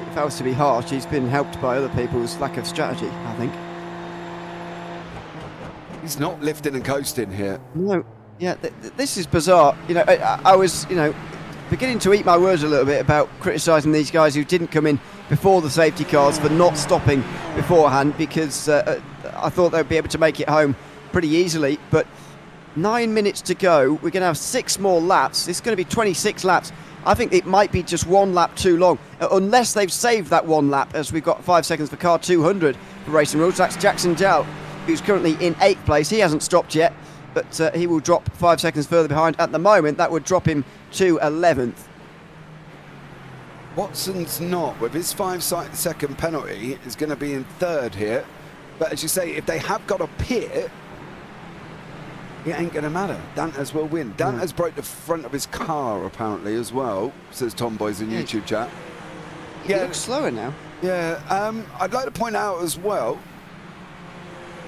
A: If I was to be harsh, he's been helped by other people's lack of strategy, I think.
B: He's not lifting and coasting here.
A: No, yeah, this is bizarre. You know, I was, beginning to eat my words a little bit about criticising these guys who didn't come in before the safety cars for not stopping beforehand, because I thought they'd be able to make it home pretty easily. But 9 minutes to go, we're going to have 6 more laps. It's going to be 26 laps. I think it might be just 1 lap too long, unless they've saved that 1 lap, as we've got 5 seconds for car 200 for racing rules. That's Jackson Dell, who's currently in 8th place. He hasn't stopped yet, but he will drop 5 seconds further behind. At the moment, that would drop him to 11th.
B: Watson's not, with his 5-second penalty, is going to be in 3rd here. But as you say, if they have got a pit, it ain't going to matter. Dantas will win. Dantas broke the front of his car, apparently, as well, says Tom Boys in YouTube chat.
A: He looks slower now.
B: Yeah, I'd like to point out as well,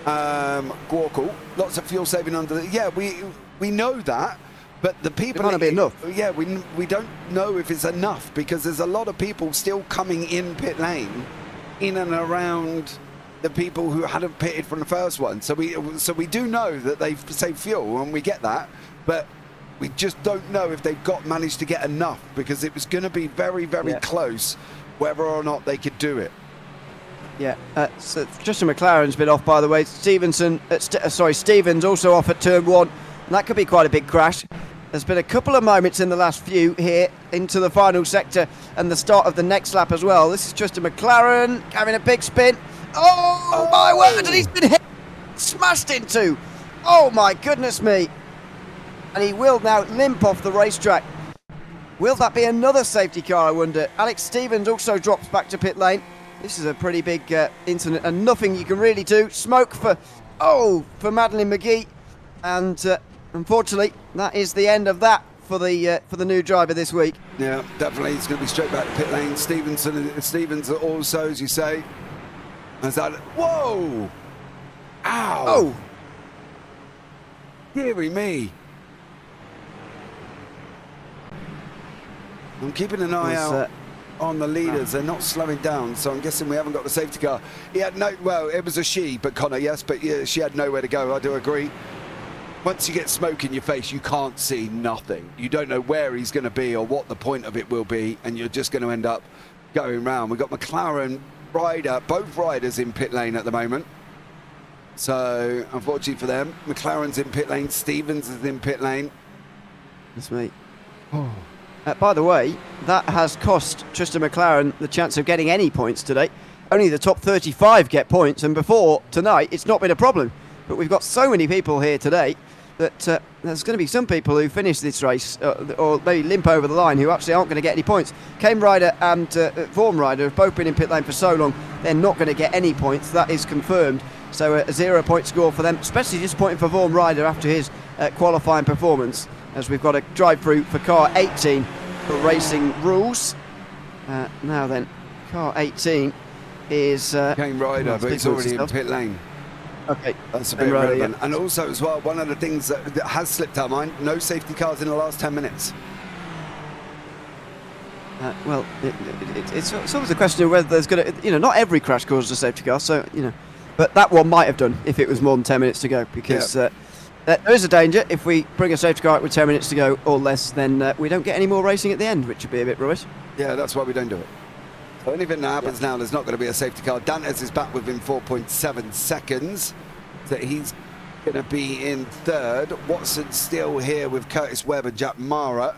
B: Gorkle, lots of fuel saving under the... Yeah, we know that, but the people...
A: It might not be enough.
B: Yeah, we don't know if it's enough, because there's a lot of people still coming in pit lane, in and around the people who hadn't pitted from the first one. So we do know that they've saved fuel, and we get that, but we just don't know if they've managed to get enough, because it was going to be very, very close whether or not they could do it.
A: Yeah, so Justin McLaren's been off, by the way. Stevens also off at turn 1, and that could be quite a big crash. There's been a couple of moments in the last few here into the final sector and the start of the next lap as well. This is Justin McLaren having a big spin. Oh my word, and he's been hit, smashed into. Oh my goodness me. And he will now limp off the racetrack. Will that be another safety car, I wonder? Alex Stevens also drops back to pit lane. This is a pretty big incident, and nothing you can really do. Smoke for Madeline McGee, and unfortunately, that is the end of that for the new driver this week.
B: Yeah, definitely, it's going to be straight back to pit lane. Stevens also, as you say, has that. Whoa! Ow!
A: Oh!
B: Deary me! I'm keeping an eye out on the leaders. They're not slowing down, so I'm guessing we haven't got the safety car. He had no, well, it was a she, but Connor, yes, but yeah, she had nowhere to go. I do agree. Once you get smoke in your face, you can't see nothing. You don't know where he's going to be or what the point of it will be, and you're just going to end up going round. We've got McLaren rider, both riders in pit lane at the moment. So, unfortunately for them, McLaren's in pit lane, Stevens is in pit lane.
A: That's me. By the way, that has cost Tristan McLaren the chance of getting any points today. Only the top 35 get points, and before tonight, it's not been a problem. But we've got so many people here today that there's going to be some people who finish this race or maybe limp over the line who actually aren't going to get any points. Kane Rider and Vorm Rider have both been in pit lane for so long, they're not going to get any points. That is confirmed. So a 0 point score for them, especially disappointing for Vorm Rider after his qualifying performance, as we've got a drive-through for car 18 for racing rules. Now then, car 18 is...
B: Kane Rider, but he's already in pit lane.
A: Okay,
B: that's a bit relevant. Yeah. And also as well, one of the things that has slipped our mind, no safety cars in the last 10 minutes.
A: Well, it's always a question of whether there's going to, not every crash causes a safety car, so, but that one might have done if it was more than 10 minutes to go, because there is a danger if we bring a safety car out with 10 minutes to go or less, then we don't get any more racing at the end, which would be a bit rubbish.
B: Yeah, that's why we don't do it. So anything that happens now, there's not going to be a safety car. Dantes is back within 4.7 seconds. So he's going to be in third. Watson's still here with Curtis Webb and Jack Mara.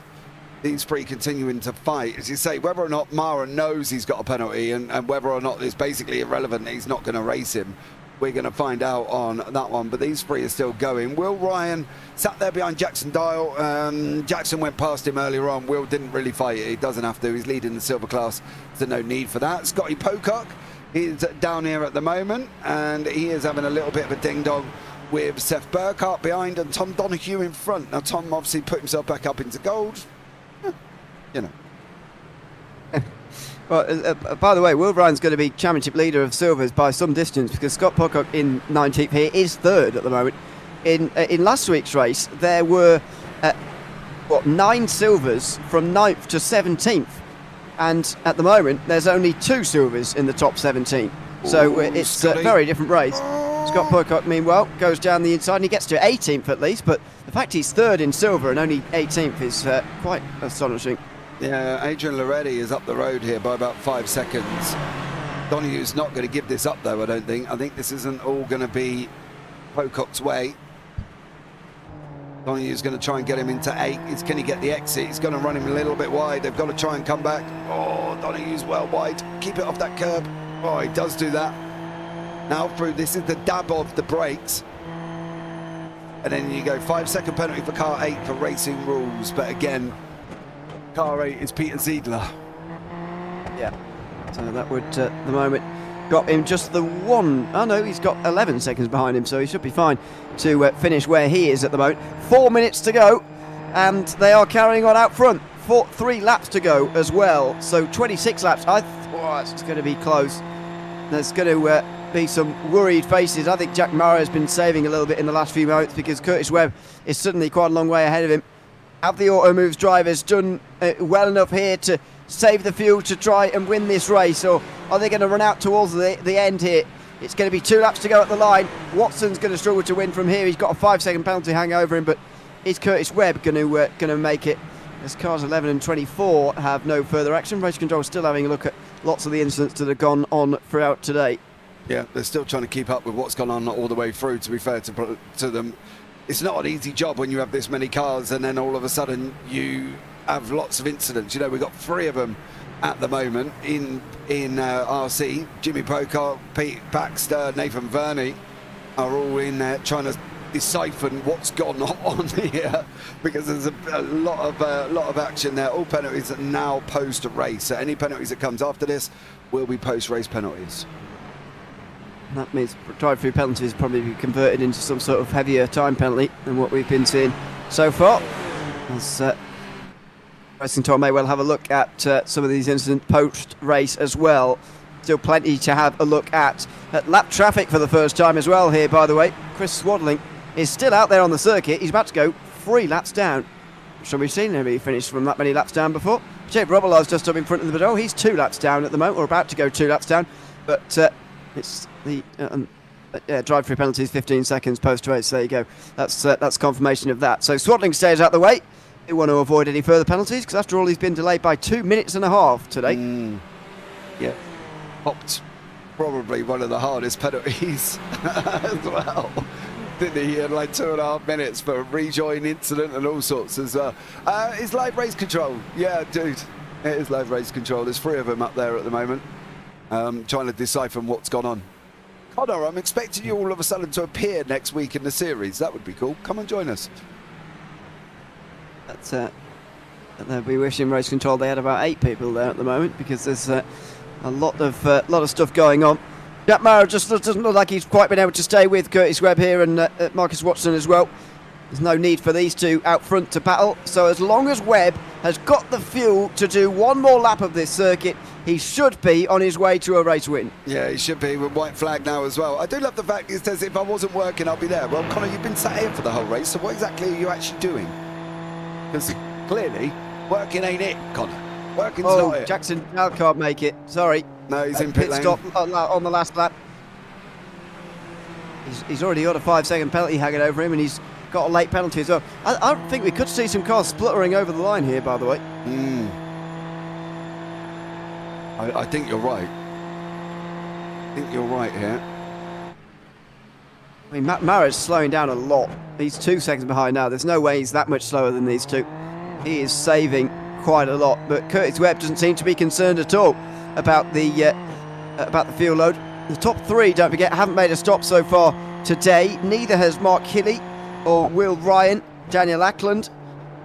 B: These three continuing to fight. As you say, whether or not Mara knows he's got a penalty and whether or not it's basically irrelevant, he's not going to race him. We're going to find out on that one, but these three are still going. Will Ryan sat there behind Jackson Dial. Jackson went past him earlier on. Will didn't really fight it. He doesn't have to. He's leading the silver class, so no need for that. Scotty Pocock is down here at the moment, and he is having a little bit of a ding-dong with Seth Burkhart behind and Tom Donoghue in front. Now, Tom obviously put himself back up into gold.
A: Well, by the way, Will Ryan's going to be championship leader of silvers by some distance, because Scott Pocock in 19th here is third at the moment. In last week's race, there were 9 silvers from 9th to 17th, and at the moment there's only 2 silvers in the top 17. So it's a very different race. Scott Pocock, meanwhile, goes down the inside and he gets to 18th at least, but the fact he's third in silver and only 18th is quite astonishing.
B: Yeah, Adrian Loretti is up the road here by about 5 seconds. Donoghue's not going to give this up, though, I don't think. I think this isn't all going to be Pocock's way. Donoghue's going to try and get him into 8. Can he get the exit? He's going to run him a little bit wide. They've got to try and come back. Oh, Donoghue's well wide. Keep it off that curb. Oh, he does do that. Now through, this is the dab of the brakes. And then you go 5-second penalty for car 8 for racing rules. But again, car 8 is Peter Ziegler.
A: Yeah, so that would, at the moment, got him just the one. Oh no, he's got 11 seconds behind him, so he should be fine to finish where he is at the moment. 4 minutes to go, and they are carrying on out front. 3 laps to go as well, so 26 laps. It's going to be close. There's going to be some worried faces. I think Jack Mara has been saving a little bit in the last few moments, because Curtis Webb is suddenly quite a long way ahead of him. Have the Auto Moves drivers done well enough here to save the fuel to try and win this race, or are they going to run out towards the end here? It's going to be 2 laps to go at the line. Watson's going to struggle to win from here. He's got a 5-second penalty hang over him, but is Curtis Webb going to make it? As cars 11 and 24 have no further action. Race Control is still having a look at lots of the incidents that have gone on throughout today.
B: Yeah, they're still trying to keep up with what's gone on all the way through, to be fair to them. It's not an easy job when you have this many cars and then all of a sudden you have lots of incidents. We've got 3 of them at the moment in RC. Jimmy Pocock, Pete Baxter, Nathan Verney are all in there trying to decipher what's gone on here, because there's a lot of action there. All penalties are now post-race, so any penalties that comes after this will be post-race penalties.
A: That means drive-through penalties probably be converted into some sort of heavier time penalty than what we've been seeing so far. As Racing Tom may well have a look at some of these incidents post-race as well. Still plenty to have a look at lap traffic for the first time as well here, by the way. Chris Swadling is still out there on the circuit. He's about to go 3 laps down. So we've seen him finish from that many laps down before. Jake Robilard's just up in front of the middle. He's 2 laps down at the moment, or about to go 2 laps down. But it's the drive-through penalties, 15 seconds post-race. There you go. That's confirmation of that. So Swadling stays out the way. They want to avoid any further penalties because, after all, he's been delayed by 2 minutes and a half today.
B: Yeah. Popped probably one of the hardest penalties as well. Didn't he? He had like 2.5 minutes for a rejoin incident and all sorts as well. It's live race control. Yeah, dude. It is live race control. There's 3 of them up there at the moment. Trying to decipher what's gone on. Connor, I'm expecting you all of a sudden to appear next week in the series. That would be cool. Come and join us.
A: They'll be wishing race control they had about 8 people there at the moment, because there's a lot of stuff going on. Jack Mara just doesn't look like he's quite been able to stay with Curtis Webb here, and Marcus Watson as well. There's no need for these two out front to battle. So as long as Webb has got the fuel to do one more lap of this circuit, he should be on his way to a race win. Yeah, he should be, with white flag now as well. I do love the fact he says, if I wasn't working, I'll be there. Well, Connor, you've been sat here for the whole race, so what exactly are you actually doing? Because clearly, working ain't it, Connor. Working's not it. Jackson now can't make it. Sorry.
B: No, he's in pit lane.
A: Stop on the last lap. He's already got a 5-second penalty hanging over him, and he's got a late penalty as well. I think we could see some cars spluttering over the line here, by the way.
B: I think you're right. I think you're right here.
A: I mean, Mara's slowing down a lot. He's 2 seconds behind now. There's no way he's that much slower than these two. He is saving quite a lot, but Curtis Webb doesn't seem to be concerned at all about the fuel load. The top 3, don't forget, haven't made a stop so far today. Neither has Mark Hilley or Will Ryan, Daniel Ackland,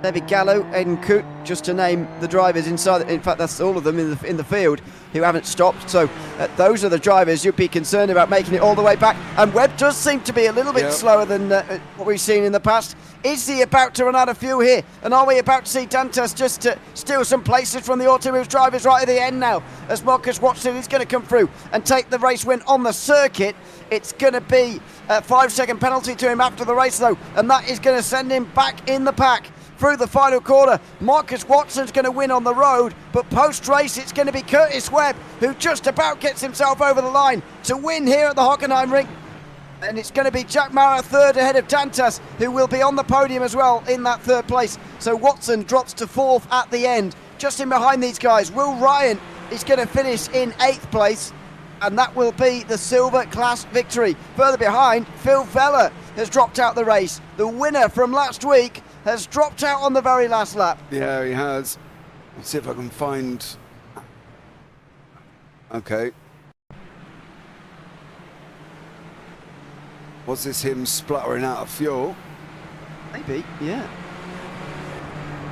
A: David Gallo, Aidan Coote, just to name the drivers inside. In fact, that's all of them in the field who haven't stopped. So those are the drivers you'd be concerned about making it all the way back. And Webb does seem to be a little bit slower than what we've seen in the past. Is he about to run out of fuel here? And are we about to see Dantas just steal some places from the Automoves drivers right at the end now? As Marcus Watson is going to come through and take the race win on the circuit. It's going to be a 5-second penalty to him after the race, though, and that is going to send him back in the pack through the final quarter. Marcus Watson's going to win on the road, but post-race it's going to be Curtis Webb who just about gets himself over the line to win here at the Hockenheimring. And it's going to be Jack Mara third ahead of Dantas, who will be on the podium as well in that 3rd place. So Watson drops to 4th at the end. Just in behind these guys, Will Ryan is going to finish in 8th place, and that will be the silver class victory. Further behind, Phil Vella has dropped out the race. The winner from last week has dropped out on the very last lap. Yeah, he has. Let's see if I can find... Okay. Was this him spluttering out of fuel? Maybe, yeah.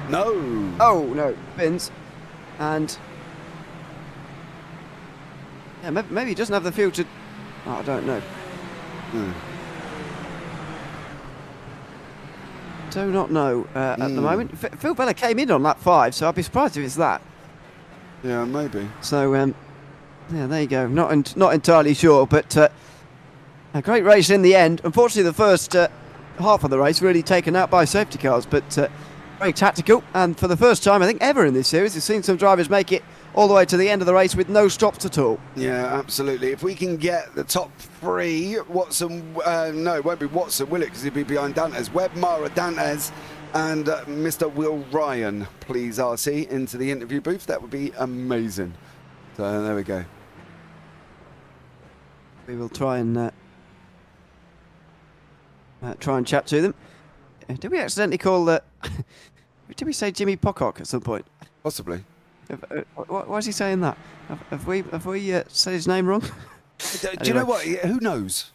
A: No. Oh, no. Spins. And... yeah, maybe he doesn't have the fuel to... oh, I don't know. Do not know at the moment. Phil Vella came in on lap 5, so I'd be surprised if it's that. Yeah, maybe. So, yeah, there you go. Not entirely sure, but a great race in the end. Unfortunately, the first half of the race really taken out by safety cars, but very tactical. And for the first time, I think, ever in this series, we've seen some drivers make it all the way to the end of the race with no stops at all. Yeah, absolutely. If we can get the top 3, Watson, no, it won't be Watson, will it? Because he'll be behind Dantas. Webb, Mara, Dantas, and Mr. Will Ryan, please, RC, into the interview booth. That would be amazing. So there we go. We will try and chat to them. Did we accidentally call did we say Jimmy Pocock at some point? Possibly. Why is he saying that? Have we said his name wrong? Do you know what? Who knows?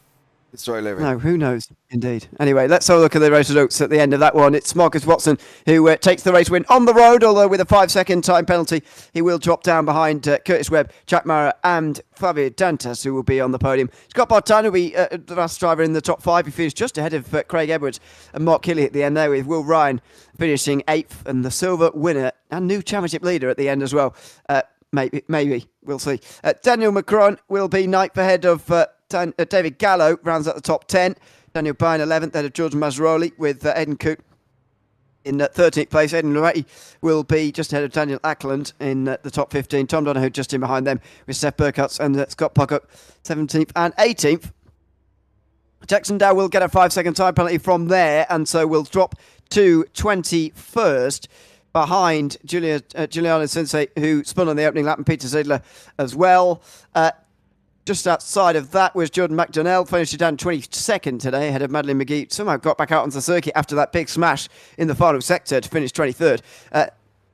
A: Sorry, Larry. No, who knows? Indeed. Anyway, let's have a look at the race results at the end of that one. It's Marcus Watson who takes the race win on the road, although with a 5-second time penalty, he will drop down behind Curtis Webb, Jack Mara and Fabio Dantas, who will be on the podium. Scott Bartani will be the last driver in the top 5. He finished just ahead of Craig Edwards and Mark Kelly at the end there, with Will Ryan finishing 8th and the silver winner and new championship leader at the end as well. Maybe. We'll see. Daniel Macron will be 9th ahead of David Gallo, rounds out the top 10. Daniel Byrne 11th ahead of George Mazzaroli, with Aidan Coote In 13th place, Aidan Loretti will be just ahead of Daniel Ackland in the top 15. Tom Donoghue just in behind them with Seth Burkhardt and Scott Pocock 17th and 18th. Jackson Dow will get a 5-second time penalty from there, and so will drop to 21st behind Giuliano Sensei, who spun on the opening lap, and Peter Zedler as well. Just outside of that was Jordan McDonnell, finished down 22nd today, ahead of Madeline McGee. Somehow got back out onto the circuit after that big smash in the final sector to finish 23rd.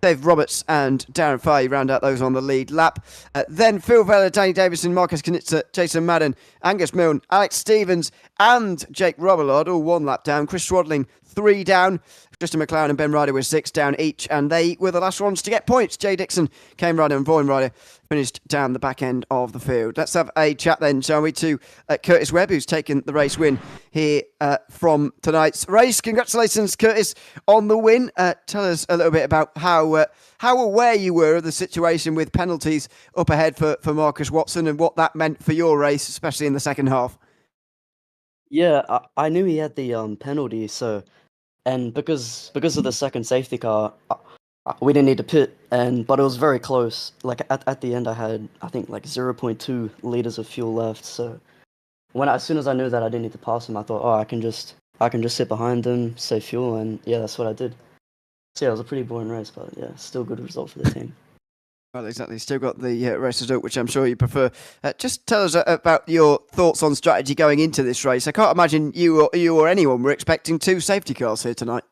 A: Dave Roberts and Darren Fahey round out those on the lead lap. Then Phil Vella, Danny Davison, Marcus Knitzer, Jason Madden, Angus Milne, Alex Stevens and Jake Robillard all 1 lap down. Chris Swadling 3 down. Justin McLaren and Ben Ryder were 6 down each, and they were the last ones to get points. Jay Dixon, Kane Ryder and Vaughan Ryder finished down the back end of the field. Let's have a chat then, shall we, to Curtis Webb, who's taken the race win here from tonight's race. Congratulations, Curtis, on the win. Tell us a little bit about how aware you were of the situation with penalties up ahead for Marcus Watson and what that meant for your race, especially in the second half.
C: Yeah, I knew he had the penalty, so... And because of the second safety car, we didn't need to pit, but it was very close. Like at the end, I had, I think, like 0.2 liters of fuel left. So as soon as I knew that I didn't need to pass him, I thought, I can just sit behind him, save fuel, and yeah, that's what I did. So yeah, it was a pretty boring race, but yeah, still good result for the team.
A: Well, exactly. Still got the race result, which I'm sure you prefer. Just tell us about your thoughts on strategy going into this race. I can't imagine you or anyone were expecting 2 safety cars here tonight.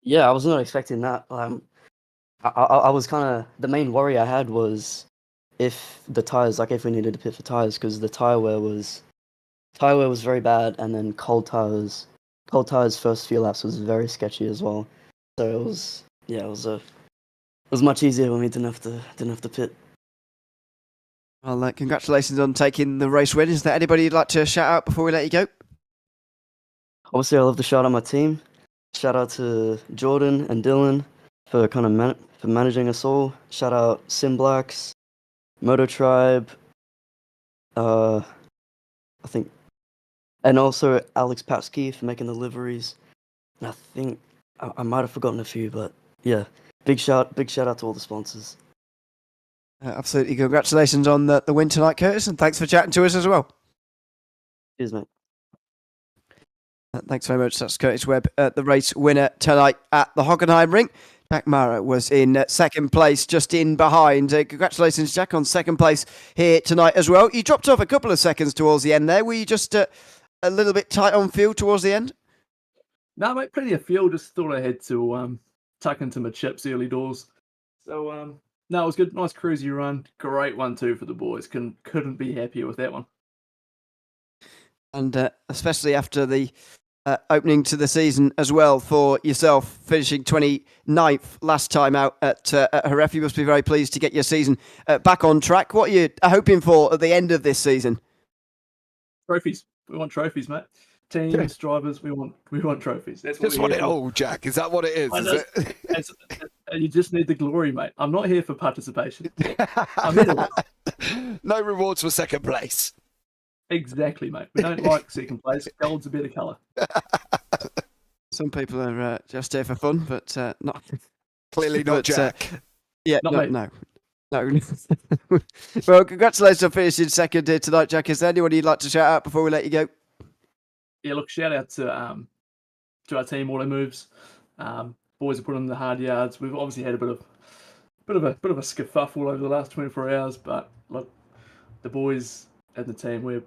C: Yeah, I was not expecting that. I was kind of... The main worry I had was if the tyres, like if we needed to pit for tyres, because the tyre wear was very bad, and then cold tyres first few laps was very sketchy as well. So it was much easier when we didn't have to pit.
A: Well, congratulations on taking the race win. Is there anybody you'd like to shout out before we let you go?
C: Obviously, I love to shout out my team. Shout out to Jordan and Dylan for kind of for managing us all. Shout out Sim Blacks, Moto Tribe, I think, and also Alex Patsky for making the liveries. And I think I might have forgotten a few, but yeah. Big shout out to all the sponsors.
A: Absolutely. Congratulations on the win tonight, Curtis, and thanks for chatting to us as well.
C: Cheers, mate.
A: Thanks very much. That's Curtis Webb, the race winner tonight at the Hockenheimring. Jack Mara was in second place, just in behind. Congratulations, Jack, on second place here tonight as well. You dropped off a couple of seconds towards the end there. Were you just a little bit tight on fuel towards the end?
D: No, mate, plenty of fuel. Just thought I had to tuck into my chips early doors. So, no, it was good. Nice cruisy run. Great one, too, for the boys. Couldn't be happier with that one. And
A: especially after the opening to the season as well for yourself, finishing 29th last time out at Jerez. You must be very pleased to get your season back on track. What are you hoping for at the end of this season?
D: Trophies. We want trophies, mate. Teams, drivers, we want trophies. That's what
B: just want it all, Jack. Is that what it is?
D: You just need the glory, mate. I'm not here for participation. I'm here to win.
B: No rewards for second place.
D: Exactly, mate. We don't like second place. Gold's a better colour.
A: Some people are just here for fun, but not
B: clearly not Jack.
A: Yeah,
D: not
A: no. Well, congratulations on finishing second here tonight, Jack. Is there anyone you'd like to shout out before we let you go?
D: Yeah, look, shout out to our team, Auto Moves. Boys have put in the hard yards. We've obviously had a bit of a skerfuffle over the last 24 hours, but look, the boys and the team, we're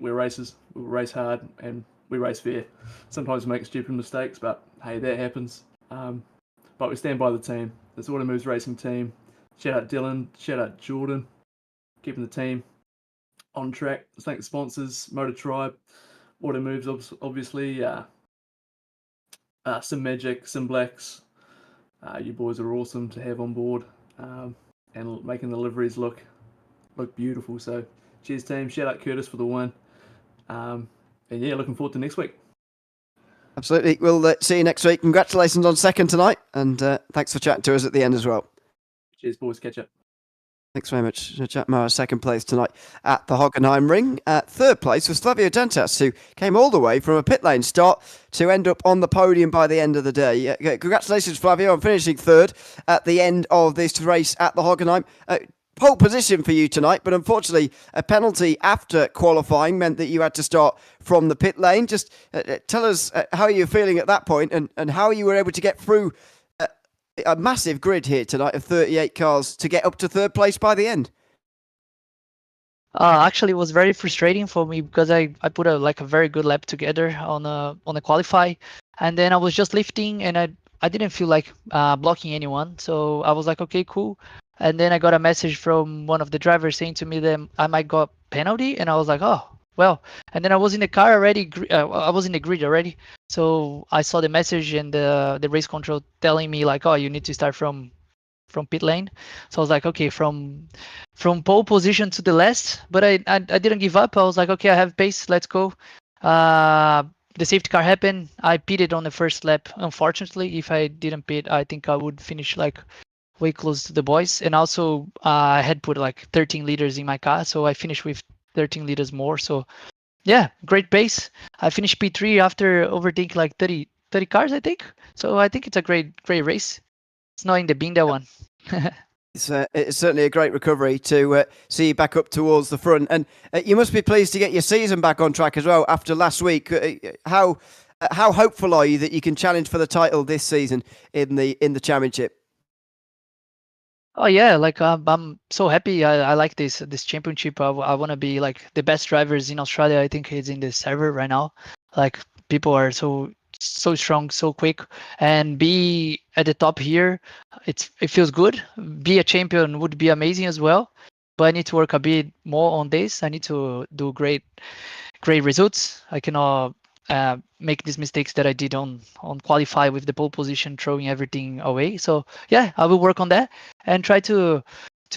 D: racers. We race hard and we race fair. Sometimes we make stupid mistakes, but hey, that happens. But we stand by the team. This Auto Moves racing team. Shout out Dylan. Shout out Jordan, keeping the team on track. Let's thank the sponsors, Motor Tribe, Auto Moves, obviously, Sim Magic, Sim Blacks. You boys are awesome to have on board, and making the liveries look beautiful. So, cheers, team. Shout out Curtis for the win. And yeah, looking forward to next week.
A: Absolutely. We'll see you next week. Congratulations on second tonight, and thanks for chatting to us at the end as well.
D: Cheers, boys. Catch up.
A: Thanks very much, Jack Mara. Second place tonight at the Hockenheimring. Third place was Flavio Dantas, who came all the way from a pit lane start to end up on the podium by the end of the day. Congratulations, Flavio, on finishing third at the end of this race at the Hockenheim. Pole position for you tonight, but unfortunately a penalty after qualifying meant that you had to start from the pit lane. Just tell us how you're feeling at that point and how you were able to get through a massive grid here tonight of 38 cars to get up to third place by the end.
E: Actually, it was very frustrating for me because I put a very good lap together on the qualify, and then I was just lifting and I didn't feel like blocking anyone, so I was like, okay, cool. And then I got a message from one of the drivers saying to me that I might got penalty, and I was like, oh well. And then I was in the car already. I was in the grid already, so I saw the message and the race control telling me like, oh, you need to start from pit lane. So I was like, okay, from pole position to the last, but I didn't give up. I was like, okay, I have pace, let's go. The safety car happened. I pitted on the first lap. Unfortunately, if I didn't pit, I think I would finish like way close to the boys. And also I had put like 13 liters in my car, so I finished with 13 liters more. So yeah, great pace. I finished P3 after overtaking like 30 cars, I think. So I think it's a great race. It's not in the bin, that one.
A: It's certainly a great recovery to see you back up towards the front, and you must be pleased to get your season back on track as well after last week. How hopeful are you that you can challenge for the title this season in the championship?
E: Oh yeah, like I'm so happy. I like this championship. I want to be like the best drivers in Australia. I think it's in the server right now. Like people are so strong, so quick, and be at the top here. It feels good. Be a champion would be amazing as well. But I need to work a bit more on this. I need to do great results. I cannot make these mistakes that I did on qualify with the pole position, throwing everything away. So yeah, I will work on that and try to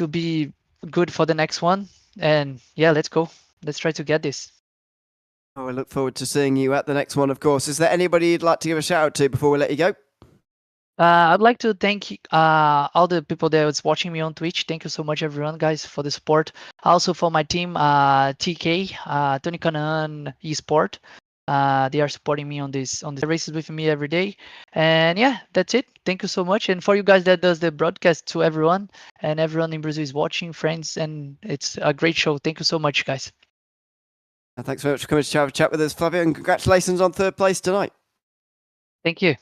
E: be good for the next one. And yeah, let's go. Let's try to get this.
A: Oh, I look forward to seeing you at the next one, of course. Is there anybody you'd like to give a shout out to before we let you go?
E: I'd like to thank all the people that was watching me on Twitch. Thank you so much, everyone, guys, for the support. Also for my team, TK, Tony Canan Esport. They are supporting me on the races with me every day. And yeah, that's it. Thank you so much. And for you guys that does the broadcast to everyone, and everyone in Brazil is watching, friends, and it's a great show. Thank you so much, guys.
A: Thanks very much for coming to have a chat with us, Flavio, and congratulations on third place tonight.
E: Thank you.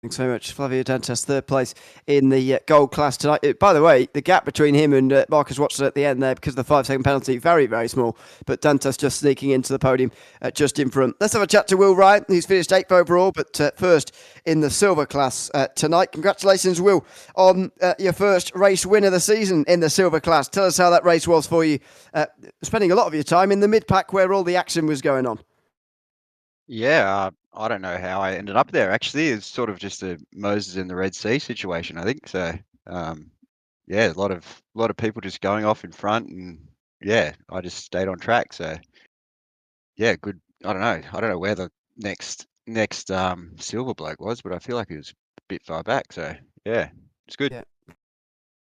A: Thanks very much. Flavio Dantas, third place in the gold class tonight. By the way, the gap between him and Marcus Watson at the end there, because of the 5-second penalty, very, very small. But Dantas just sneaking into the podium just in front. Let's have a chat to Will Ryan, who's finished 8th overall, but first in the silver class tonight. Congratulations, Will, on your first race win of the season in the silver class. Tell us how that race was for you, spending a lot of your time in the mid-pack where all the action was going on.
F: Yeah, I don't know how I ended up there. Actually, it's sort of just a Moses in the Red Sea situation, I think. So, yeah, a lot of people just going off in front, and yeah, I just stayed on track. So, yeah, good. I don't know where the next silver bloke was, but I feel like he was a bit far back. So, yeah, it's good.
A: Yeah.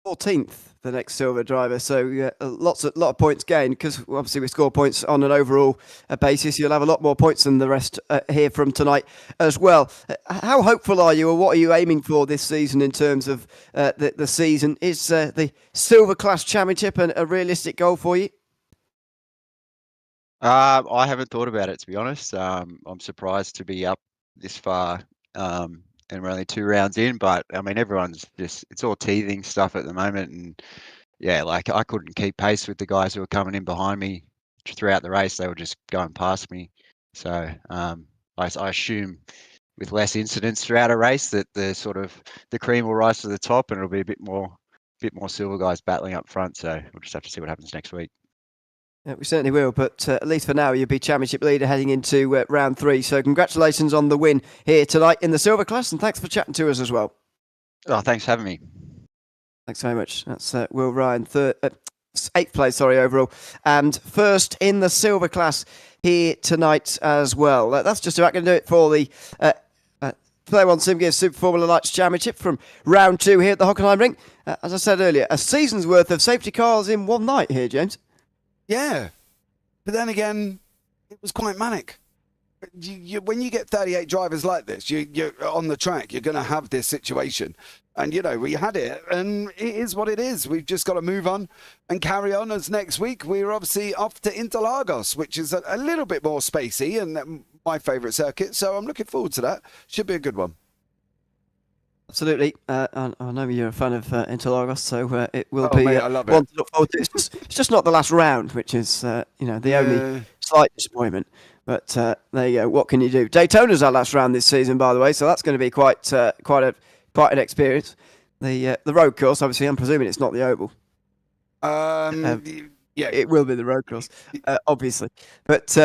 A: 14th, the next silver driver, so a lot of points gained, because obviously we score points on an overall basis. You'll have a lot more points than the rest here from tonight as well. How hopeful are you, or what are you aiming for this season in terms of the season? Is the silver class championship a realistic goal for you?
F: I haven't thought about it, to be honest. I'm surprised to be up this far. And we're only 2 rounds in, but I mean, it's all teething stuff at the moment. And yeah, like I couldn't keep pace with the guys who were coming in behind me throughout the race. They were just going past me. So I assume with less incidents throughout a race that the cream will rise to the top, and it'll be a bit more silver guys battling up front. So we'll just have to see what happens next week.
A: Yeah, we certainly will, but at least for now, you'll be championship leader heading into round 3. So congratulations on the win here tonight in the silver class, and thanks for chatting to us as well.
F: Oh, thanks for having me.
A: Thanks very much. That's Will Ryan, 8th place, overall, and first in the silver class here tonight as well. That's just about going to do it for the Player One Sim Gear Super Formula Lights Championship from round 2 here at the Hockenheimring. As I said earlier, a season's worth of safety cars in one night here, James.
B: Yeah, but then again, it was quite manic. When you get 38 drivers like this, you're on the track, you're going to have this situation. And, we had it, and it is what it is. We've just got to move on and carry on, as next week we're obviously off to Interlagos, which is a little bit more spacey and my favourite circuit. So I'm looking forward to that. Should be a good one.
A: Absolutely. I know you're a fan of Interlagos, so it will be
B: mate, I love
A: one
B: it.
A: to look forward to. It's just not the last round, which is the only slight disappointment. But there you go. What can you do? Daytona's our last round this season, by the way, so that's going to be quite an experience. The road course, obviously, I'm presuming it's not the oval.
B: Yeah,
A: it will be the road course, obviously. But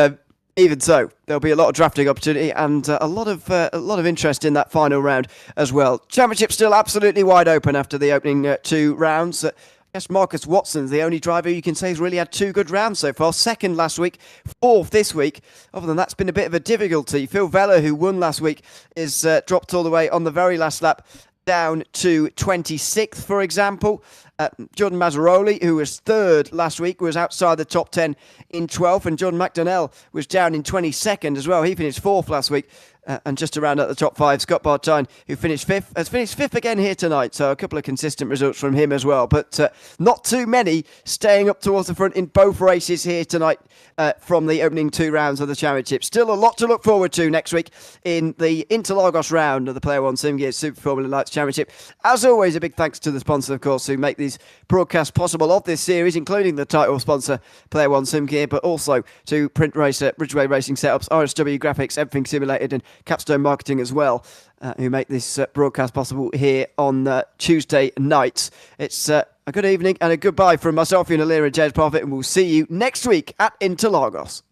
A: even so, there'll be a lot of drafting opportunity and a lot of interest in that final round as well. Championship still absolutely wide open after the opening 2 rounds. I guess Marcus Watson's the only driver you can say has really had 2 good rounds so far. 2nd last week, 4th this week. Other than that, it's been a bit of a difficulty. Phil Vella, who won last week, is dropped all the way on the very last lap, down to 26th, for example. Jordan Mazzaroli, who was 3rd last week, was outside the top 10 in 12th, and Jordan McDonnell was down in 22nd as well. He finished 4th last week. And just around at the top 5, Scott Bartine, who finished 5th, has finished 5th again here tonight. So a couple of consistent results from him as well. But not too many staying up towards the front in both races here tonight from the opening 2 rounds of the championship. Still a lot to look forward to next week in the Interlagos round of the Player One Sim Gear Super Formula Lights Championship. As always, a big thanks to the sponsors, of course, who make these broadcasts possible of this series, including the title sponsor, Player One Sim Gear, but also to Print Racer, Ridgeway Racing Setups, RSW Graphics, Everything Simulated, and Capstone Marketing as well, who make this broadcast possible here on Tuesday nights. It's a good evening and a goodbye from myself, Ewan, and Jez Parfitt, and we'll see you next week at Interlagos.